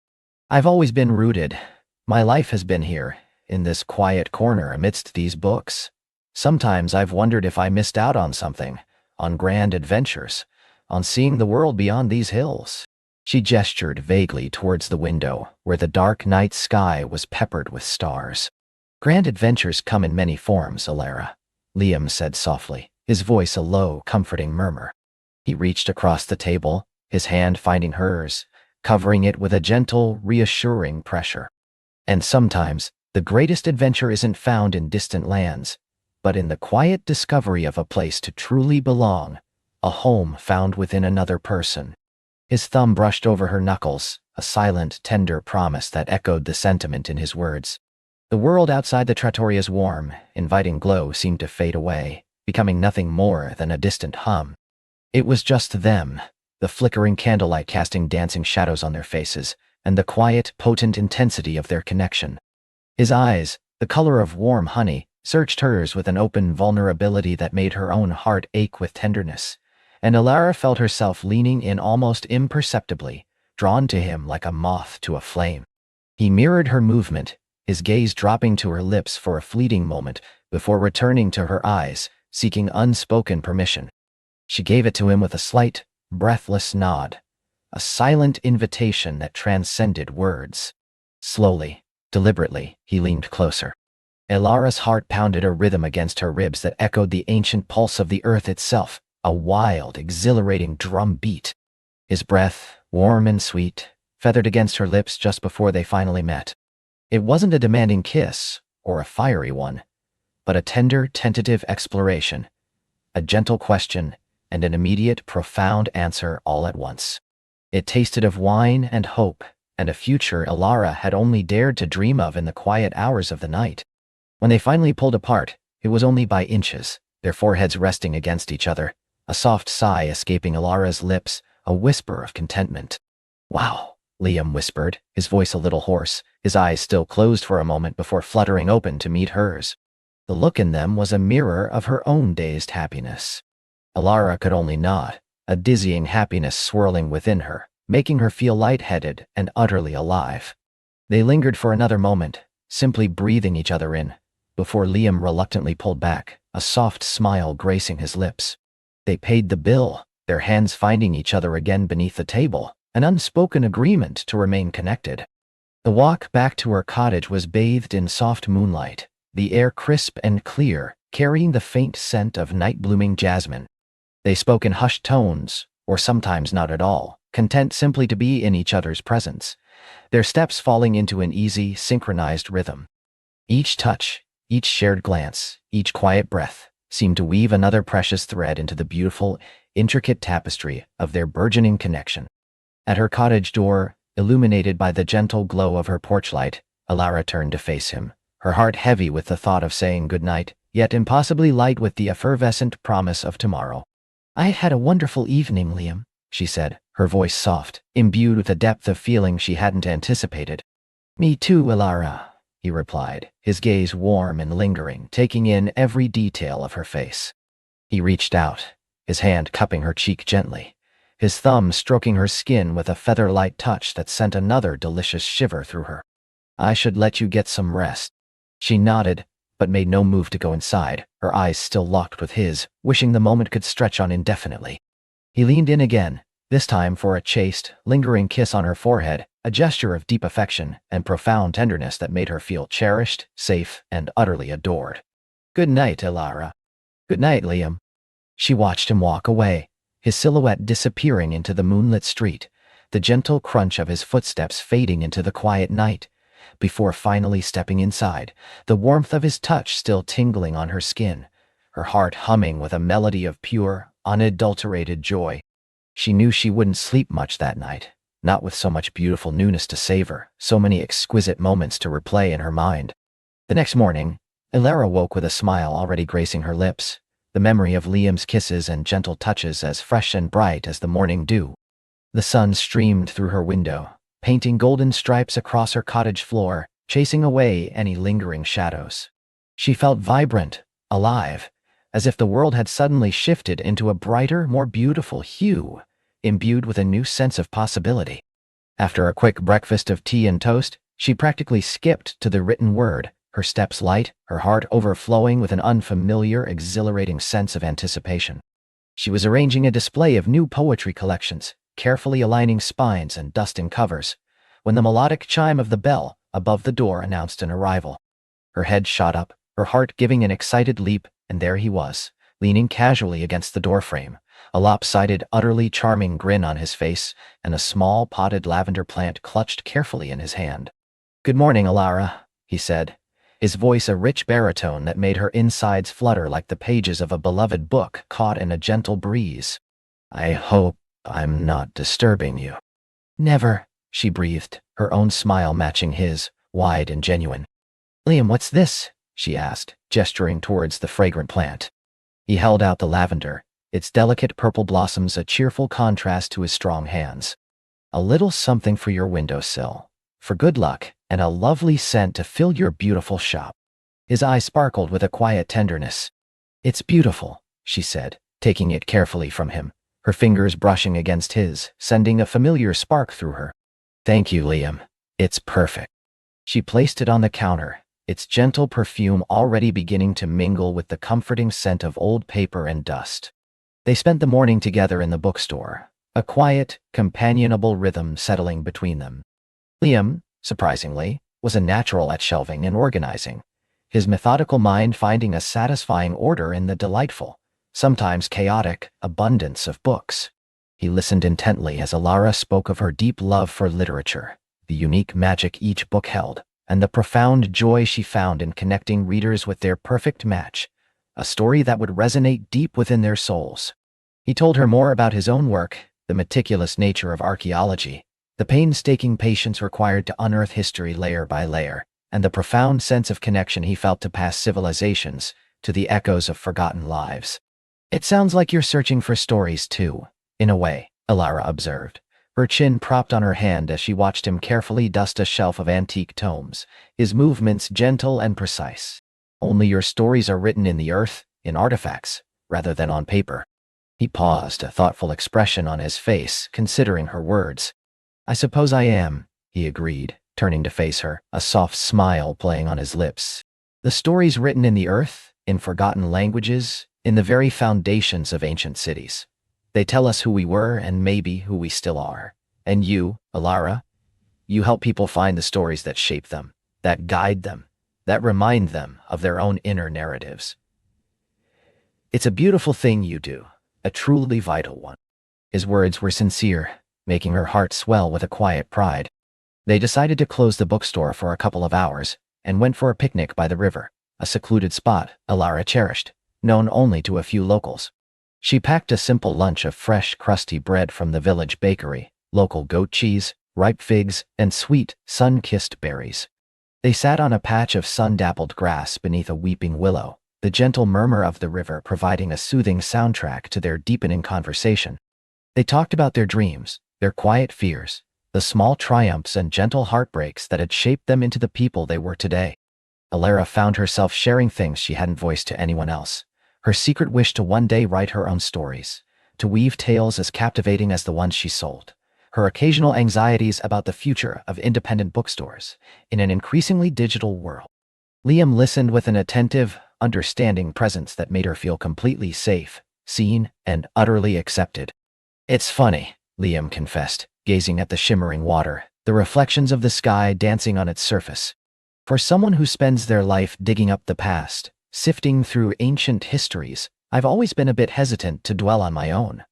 I've always been rooted. My life has been here, in this quiet corner amidst these books. Sometimes I've wondered if I missed out on something, on grand adventures, on seeing the world beyond these hills. She gestured vaguely towards the window, where the dark night sky was peppered with stars. Grand adventures come in many forms, Alara, Liam said softly, his voice a low, comforting murmur. He reached across the table, his hand finding hers, covering it with a gentle, reassuring pressure. And sometimes, the greatest adventure isn't found in distant lands, but in the quiet discovery of a place to truly belong, a home found within another person. His thumb brushed over her knuckles, a silent, tender promise that echoed the sentiment in his words. The world outside the trattoria's warm, inviting glow seemed to fade away, becoming nothing more than a distant hum. It was just them, the flickering candlelight casting dancing shadows on their faces, and the quiet, potent intensity of their connection. His eyes, the color of warm honey, searched hers with an open vulnerability that made her own heart ache with tenderness, and Alara felt herself leaning in almost imperceptibly, drawn to him like a moth to a flame. He mirrored her movement, his gaze dropping to her lips for a fleeting moment before returning to her eyes, seeking unspoken permission. She gave it to him with a slight, breathless nod, a silent invitation that transcended words. Slowly, deliberately, he leaned closer. Elara's heart pounded a rhythm against her ribs that echoed the ancient pulse of the earth itself, a wild, exhilarating drum beat. His breath, warm and sweet, feathered against her lips just before they finally met. It wasn't a demanding kiss, or a fiery one, but a tender, tentative exploration, a gentle question, and an immediate, profound answer all at once. It tasted of wine and hope, and a future Elara had only dared to dream of in the quiet hours of the night. When they finally pulled apart, it was only by inches, their foreheads resting against each other, a soft sigh escaping Elara's lips, a whisper of contentment. "Wow," Liam whispered, his voice a little hoarse, his eyes still closed for a moment before fluttering open to meet hers. The look in them was a mirror of her own dazed happiness. Elara could only nod, a dizzying happiness swirling within her, making her feel lightheaded and utterly alive. They lingered for another moment, simply breathing each other in, before Liam reluctantly pulled back, a soft smile gracing his lips. They paid the bill, their hands finding each other again beneath the table, an unspoken agreement to remain connected. The walk back to her cottage was bathed in soft moonlight, the air crisp and clear, carrying the faint scent of night-blooming jasmine. They spoke in hushed tones, or sometimes not at all, content simply to be in each other's presence, their steps falling into an easy, synchronized rhythm. Each touch, each shared glance, each quiet breath seemed to weave another precious thread into the beautiful, intricate tapestry of their burgeoning connection. At her cottage door, illuminated by the gentle glow of her porch light, Elara turned to face him, her heart heavy with the thought of saying goodnight, yet impossibly light with the effervescent promise of tomorrow. "I had a wonderful evening, Liam," she said, her voice soft, imbued with a depth of feeling she hadn't anticipated. "Me too, Elara," he replied, his gaze warm and lingering, taking in every detail of her face. He reached out, his hand cupping her cheek gently, his thumb stroking her skin with a feather-light touch that sent another delicious shiver through her. "I should let you get some rest." She nodded, but made no move to go inside, her eyes still locked with his, wishing the moment could stretch on indefinitely. He leaned in again, this time for a chaste, lingering kiss on her forehead, a gesture of deep affection and profound tenderness that made her feel cherished, safe, and utterly adored. "Good night, Elara." "Good night, Liam." She watched him walk away, his silhouette disappearing into the moonlit street, the gentle crunch of his footsteps fading into the quiet night, before finally stepping inside, the warmth of his touch still tingling on her skin, her heart humming with a melody of pure, unadulterated joy. She knew she wouldn't sleep much that night, not with so much beautiful newness to savor, so many exquisite moments to replay in her mind. The next morning, Elara woke with a smile already gracing her lips, the memory of Liam's kisses and gentle touches as fresh and bright as the morning dew. The sun streamed through her window, painting golden stripes across her cottage floor, chasing away any lingering shadows. She felt vibrant, alive, as if the world had suddenly shifted into a brighter, more beautiful hue, imbued with a new sense of possibility. After a quick breakfast of tea and toast, she practically skipped to the written word, her steps light, her heart overflowing with an unfamiliar, exhilarating sense of anticipation. She was arranging a display of new poetry collections, carefully aligning spines and dusting covers, when the melodic chime of the bell above the door announced an arrival. Her head shot up, her heart giving an excited leap, and there he was, leaning casually against the doorframe, a lopsided, utterly charming grin on his face, and a small potted lavender plant clutched carefully in his hand. "Good morning, Elara," he said, his voice a rich baritone that made her insides flutter like the pages of a beloved book caught in a gentle breeze. "I hope I'm not disturbing you." "Never," she breathed, her own smile matching his, wide and genuine. "Liam, what's this?" she asked, gesturing towards the fragrant plant. He held out the lavender, its delicate purple blossoms a cheerful contrast to his strong hands. "A little something for your windowsill, for good luck, and a lovely scent to fill your beautiful shop." His eyes sparkled with a quiet tenderness. "It's beautiful," she said, taking it carefully from him, her fingers brushing against his, sending a familiar spark through her. "Thank you, Liam. It's perfect." She placed it on the counter, its gentle perfume already beginning to mingle with the comforting scent of old paper and dust. They spent the morning together in the bookstore, a quiet, companionable rhythm settling between them. Liam, surprisingly, was a natural at shelving and organizing, his methodical mind finding a satisfying order in the delightful, sometimes chaotic, abundance of books. He listened intently as Alara spoke of her deep love for literature, the unique magic each book held, and the profound joy she found in connecting readers with their perfect match, a story that would resonate deep within their souls. He told her more about his own work, the meticulous nature of archaeology, the painstaking patience required to unearth history layer by layer, and the profound sense of connection he felt to past civilizations, to the echoes of forgotten lives. "It sounds like you're searching for stories too, in a way," Alara observed, her chin propped on her hand as she watched him carefully dust a shelf of antique tomes, his movements gentle and precise. "Only your stories are written in the earth, in artifacts, rather than on paper." He paused, a thoughtful expression on his face, considering her words. "I suppose I am," he agreed, turning to face her, a soft smile playing on his lips. "The stories written in the earth, in forgotten languages, in the very foundations of ancient cities. They tell us who we were and maybe who we still are. And you, Alara, you help people find the stories that shape them, that guide them, that remind them of their own inner narratives. It's a beautiful thing you do, a truly vital one." His words were sincere, making her heart swell with a quiet pride. They decided to close the bookstore for a couple of hours and went for a picnic by the river, a secluded spot Alara cherished, known only to a few locals. She packed a simple lunch of fresh, crusty bread from the village bakery, local goat cheese, ripe figs, and sweet, sun-kissed berries. They sat on a patch of sun-dappled grass beneath a weeping willow, the gentle murmur of the river providing a soothing soundtrack to their deepening conversation. They talked about their dreams, their quiet fears, the small triumphs and gentle heartbreaks that had shaped them into the people they were today. Alara found herself sharing things she hadn't voiced to anyone else. Her secret wish to one day write her own stories, to weave tales as captivating as the ones she sold. Her occasional anxieties about the future of independent bookstores in an increasingly digital world. Liam listened with an attentive, understanding presence that made her feel completely safe, seen, and utterly accepted. "It's funny," Liam confessed, gazing at the shimmering water, the reflections of the sky dancing on its surface. "For someone who spends their life digging up the past, sifting through ancient histories, I've always been a bit hesitant to dwell on my own.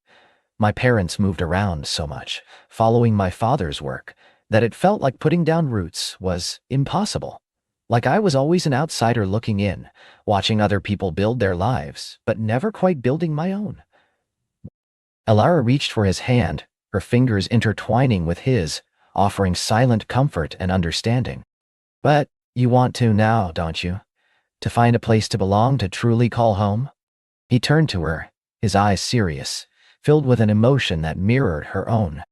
My parents moved around so much, following my father's work, that it felt like putting down roots was impossible. Like I was always an outsider looking in, watching other people build their lives, but never quite building my own." Alara reached for his hand, her fingers intertwining with his, offering silent comfort and understanding. "But you want to now, don't you? To find a place to belong, to truly call home?" He turned to her, his eyes serious, filled with an emotion that mirrored her own.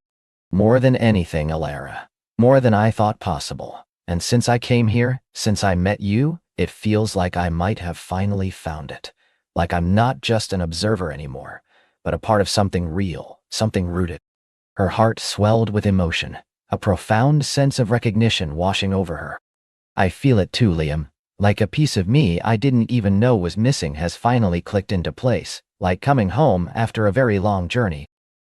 "More than anything, Alara. More than I thought possible. And since I came here, since I met you, it feels like I might have finally found it. Like I'm not just an observer anymore, but a part of something real, something rooted." Her heart swelled with emotion, a profound sense of recognition washing over her. "I feel it too, Liam. Like a piece of me I didn't even know was missing has finally clicked into place, like coming home after a very long journey."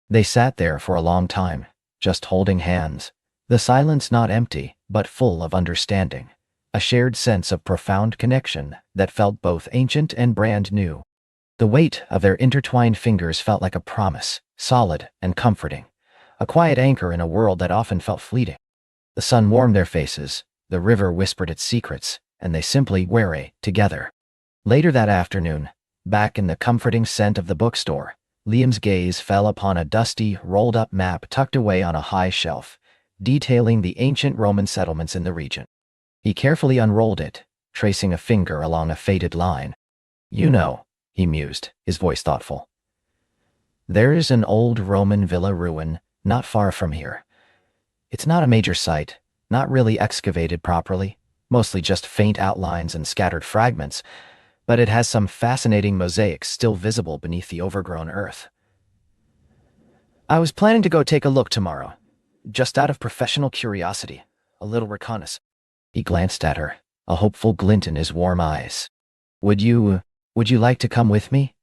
They sat there for a long time, just holding hands, the silence not empty, but full of understanding, a shared sense of profound connection that felt both ancient and brand new. The weight of their intertwined fingers felt like a promise, solid and comforting, a quiet anchor in a world that often felt fleeting. The sun warmed their faces, the river whispered its secrets, and they simply were together. Later that afternoon, back in the comforting scent of the bookstore, Liam's gaze fell upon a dusty, rolled-up map tucked away on a high shelf, detailing the ancient Roman settlements in the region. He carefully unrolled it, tracing a finger along a faded line. "You know," he mused, his voice thoughtful. "There's an old Roman villa ruin not far from here. It's not a major site, not really excavated properly, mostly just faint outlines and scattered fragments, but it has some fascinating mosaics still visible beneath the overgrown earth. I was planning to go take a look tomorrow, just out of professional curiosity, a little reconnaissance." He glanced at her, a hopeful glint in his warm eyes. Would you, would you like to come with me?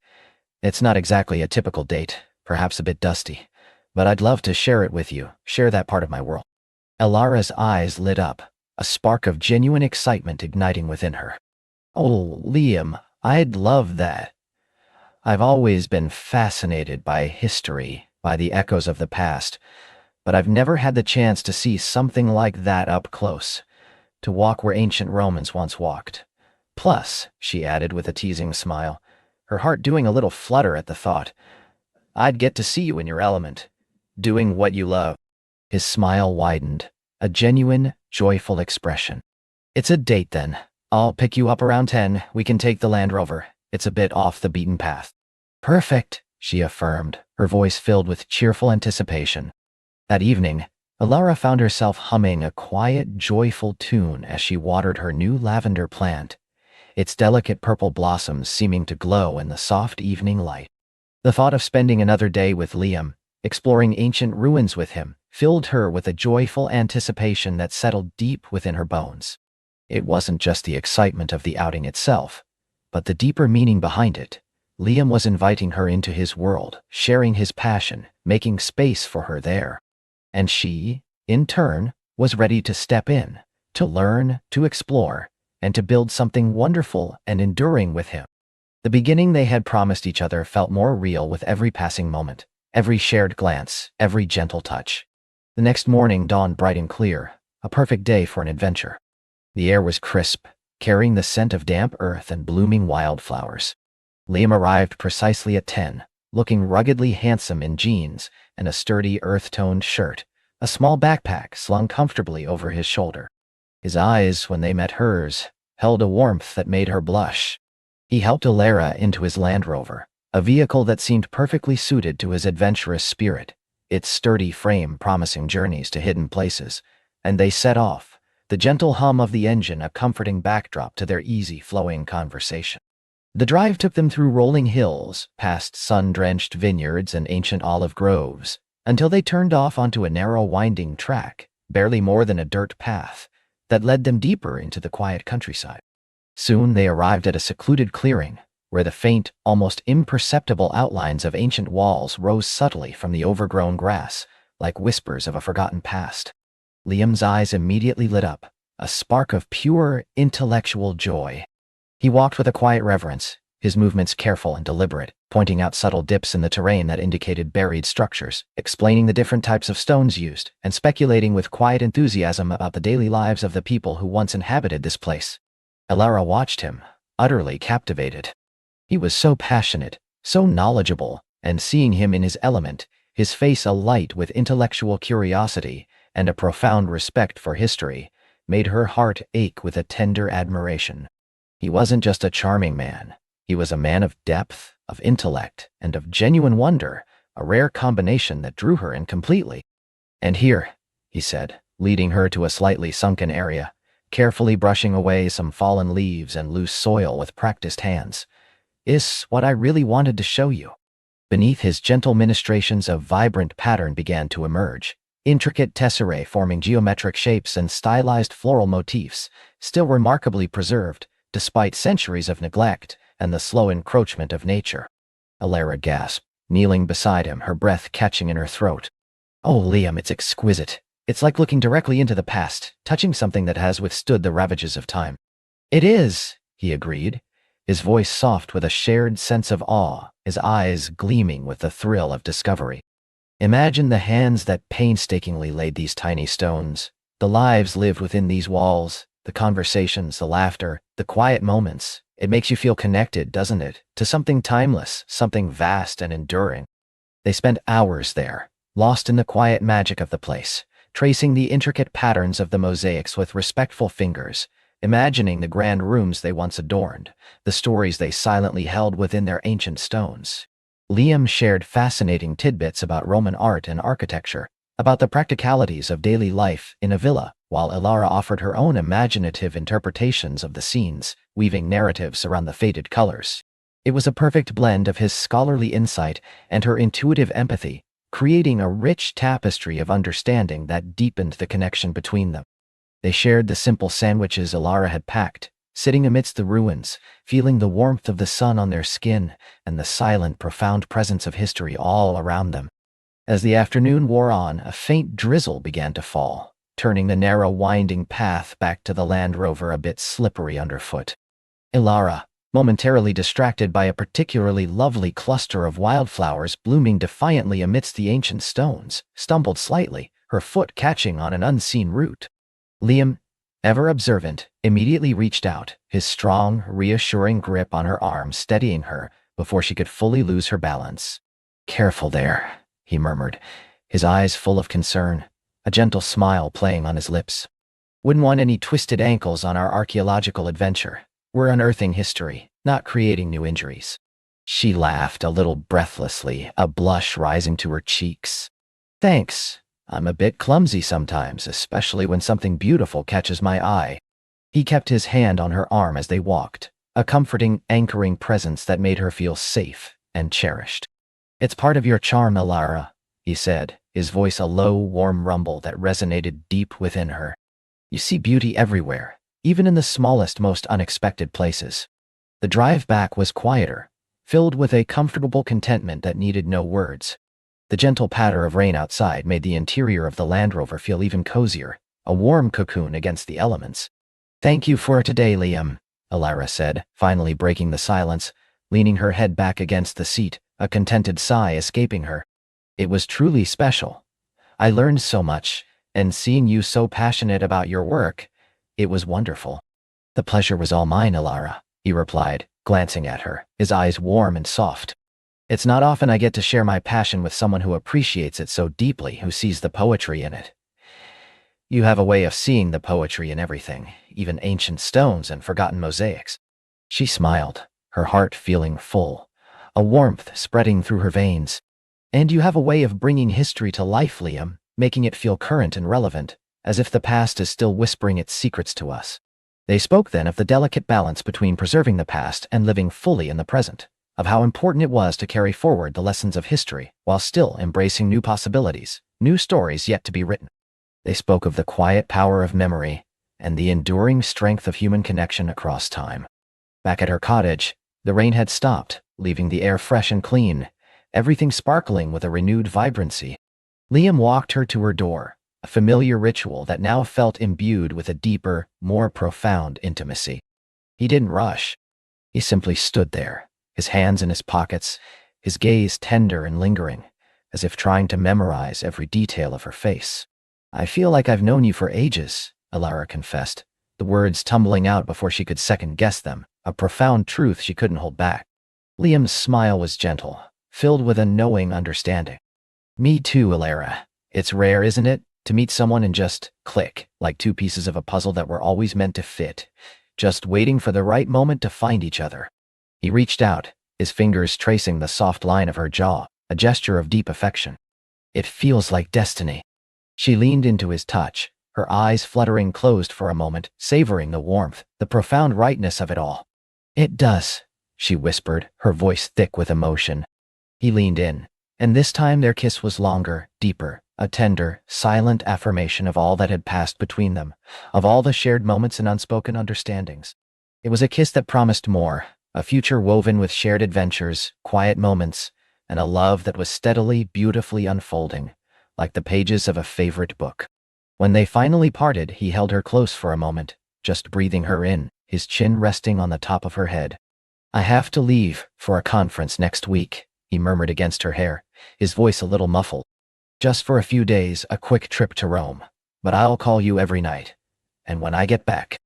It's not exactly a typical date, perhaps a bit dusty, but I'd love to share it with you, share that part of my world. Elara's eyes lit up, a spark of genuine excitement igniting within her. Oh, Liam, I'd love that. I've always been fascinated by history, by the echoes of the past, but I've never had the chance to see something like that up close, to walk where ancient Romans once walked. Plus, she added with a teasing smile, her heart doing a little flutter at the thought, I'd get to see you in your element, doing what you love. His smile widened, a genuine, joyful expression. It's a date then. I'll pick you up around 10. We can take the Land Rover. It's a bit off the beaten path. Perfect, she affirmed, her voice filled with cheerful anticipation. That evening, Elara found herself humming a quiet, joyful tune as she watered her new lavender plant, its delicate purple blossoms seeming to glow in the soft evening light. The thought of spending another day with Liam, exploring ancient ruins with him, filled her with a joyful anticipation that settled deep within her bones. It wasn't just the excitement of the outing itself, but the deeper meaning behind it. Liam was inviting her into his world, sharing his passion, making space for her there. And she, in turn, was ready to step in, to learn, to explore, and to build something wonderful and enduring with him. The beginning they had promised each other felt more real with every passing moment, every shared glance, every gentle touch. The next morning dawned bright and clear, a perfect day for an adventure. The air was crisp, carrying the scent of damp earth and blooming wildflowers. Liam arrived precisely at 10, looking ruggedly handsome in jeans and a sturdy earth-toned shirt, a small backpack slung comfortably over his shoulder. His eyes, when they met hers, held a warmth that made her blush. He helped Elara into his Land Rover, a vehicle that seemed perfectly suited to his adventurous spirit, its sturdy frame promising journeys to hidden places, and they set off, the gentle hum of the engine a comforting backdrop to their easy-flowing conversation. The drive took them through rolling hills, past sun-drenched vineyards and ancient olive groves, until they turned off onto a narrow winding track, barely more than a dirt path, that led them deeper into the quiet countryside. Soon they arrived at a secluded clearing, where the faint, almost imperceptible outlines of ancient walls rose subtly from the overgrown grass, like whispers of a forgotten past. Liam's eyes immediately lit up, a spark of pure, intellectual joy. He walked with a quiet reverence, his movements careful and deliberate, pointing out subtle dips in the terrain that indicated buried structures, explaining the different types of stones used, and speculating with quiet enthusiasm about the daily lives of the people who once inhabited this place. Elara watched him, utterly captivated. He was so passionate, so knowledgeable, and seeing him in his element, his face alight with intellectual curiosity and a profound respect for history, made her heart ache with a tender admiration. He wasn't just a charming man. He was a man of depth, of intellect, and of genuine wonder, a rare combination that drew her in completely. And here, he said, leading her to a slightly sunken area, carefully brushing away some fallen leaves and loose soil with practiced hands, is what I really wanted to show you. Beneath his gentle ministrations of vibrant pattern began to emerge, intricate tesserae forming geometric shapes and stylized floral motifs, still remarkably preserved, despite centuries of neglect and the slow encroachment of nature. Elara gasped, kneeling beside him, her breath catching in her throat. Oh, Liam, it's exquisite. It's like looking directly into the past, touching something that has withstood the ravages of time. It is, he agreed, his voice soft with a shared sense of awe, his eyes gleaming with the thrill of discovery. Imagine the hands that painstakingly laid these tiny stones, the lives lived within these walls, the conversations, the laughter, the quiet moments. It makes you feel connected, doesn't it, to something timeless, something vast and enduring. They spent hours there, lost in the quiet magic of the place, tracing the intricate patterns of the mosaics with respectful fingers, imagining the grand rooms they once adorned, the stories they silently held within their ancient stones. Liam shared fascinating tidbits about Roman art and architecture, about the practicalities of daily life in a villa, while Elara offered her own imaginative interpretations of the scenes, weaving narratives around the faded colors. It was a perfect blend of his scholarly insight and her intuitive empathy, creating a rich tapestry of understanding that deepened the connection between them. They shared the simple sandwiches Alara had packed, sitting amidst the ruins, feeling the warmth of the sun on their skin and the silent, profound presence of history all around them. As the afternoon wore on, a faint drizzle began to fall, turning the narrow, winding path back to the Land Rover a bit slippery underfoot. Alara, momentarily distracted by a particularly lovely cluster of wildflowers blooming defiantly amidst the ancient stones, stumbled slightly, her foot catching on an unseen root. Liam, ever observant, immediately reached out, his strong, reassuring grip on her arm steadying her before she could fully lose her balance. "Careful there," he murmured, his eyes full of concern, a gentle smile playing on his lips. "Wouldn't want any twisted ankles on our archaeological adventure. We're unearthing history, not creating new injuries." She laughed a little breathlessly, a blush rising to her cheeks. "Thanks. I'm a bit clumsy sometimes, especially when something beautiful catches my eye." He kept his hand on her arm as they walked, a comforting, anchoring presence that made her feel safe and cherished. "It's part of your charm, Alara," he said, his voice a low, warm rumble that resonated deep within her. "You see beauty everywhere, even in the smallest, most unexpected places." The drive back was quieter, filled with a comfortable contentment that needed no words. The gentle patter of rain outside made the interior of the Land Rover feel even cozier, a warm cocoon against the elements. "Thank you for today, Liam," Alara said, finally breaking the silence, leaning her head back against the seat, a contented sigh escaping her. "It was truly special. I learned so much, and seeing you so passionate about your work, it was wonderful." "The pleasure was all mine, Alara," he replied, glancing at her, his eyes warm and soft. "It's not often I get to share my passion with someone who appreciates it so deeply, who sees the poetry in it. You have a way of seeing the poetry in everything, even ancient stones and forgotten mosaics." She smiled, her heart feeling full, a warmth spreading through her veins. "And you have a way of bringing history to life, Liam, making it feel current and relevant, as if the past is still whispering its secrets to us." They spoke then of the delicate balance between preserving the past and living fully in the present, of how important it was to carry forward the lessons of history while still embracing new possibilities, new stories yet to be written. They spoke of the quiet power of memory and the enduring strength of human connection across time. Back at her cottage, the rain had stopped, leaving the air fresh and clean, everything sparkling with a renewed vibrancy. Liam walked her to her door, a familiar ritual that now felt imbued with a deeper, more profound intimacy. He didn't rush. He simply stood there, his hands in his pockets, his gaze tender and lingering, as if trying to memorize every detail of her face. "I feel like I've known you for ages," Alara confessed, the words tumbling out before she could second-guess them, a profound truth she couldn't hold back. Liam's smile was gentle, filled with a knowing understanding. "Me too, Alara. It's rare, isn't it, to meet someone and just click, like two pieces of a puzzle that were always meant to fit, just waiting for the right moment to find each other." He reached out, his fingers tracing the soft line of her jaw, a gesture of deep affection. "It feels like destiny." She leaned into his touch, her eyes fluttering closed for a moment, savoring the warmth, the profound rightness of it all. "It does," she whispered, her voice thick with emotion. He leaned in, and this time their kiss was longer, deeper, a tender, silent affirmation of all that had passed between them, of all the shared moments and unspoken understandings. It was a kiss that promised more, a future woven with shared adventures, quiet moments, and a love that was steadily, beautifully unfolding, like the pages of a favorite book. When they finally parted, he held her close for a moment, just breathing her in, his chin resting on the top of her head. "I have to leave for a conference next week," he murmured against her hair, his voice a little muffled. "Just for a few days, a quick trip to Rome. But I'll call you every night. And when I get back."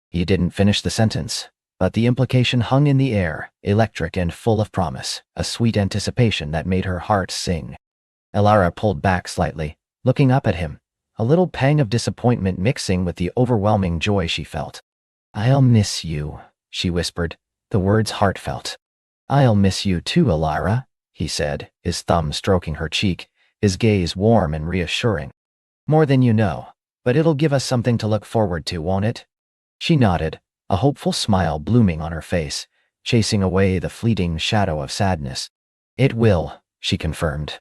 He didn't finish the sentence, but the implication hung in the air, electric and full of promise, a sweet anticipation that made her heart sing. Alara pulled back slightly, looking up at him, a little pang of disappointment mixing with the overwhelming joy she felt. "I'll miss you," she whispered, the words heartfelt. "I'll miss you too, Alara," he said, his thumb stroking her cheek, his gaze warm and reassuring. "More than you know, but it'll give us something to look forward to, won't it?" She nodded, a hopeful smile blooming on her face, chasing away the fleeting shadow of sadness. "It will," she confirmed.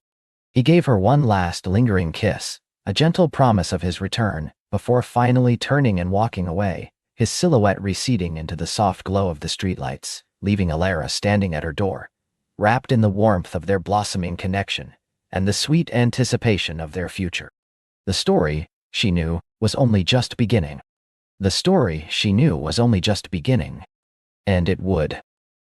He gave her one last lingering kiss, a gentle promise of his return, before finally turning and walking away, his silhouette receding into the soft glow of the streetlights, leaving Alara standing at her door, wrapped in the warmth of their blossoming connection and the sweet anticipation of their future. The story, she knew, was only just beginning. The story, she knew, was only just beginning. And it would.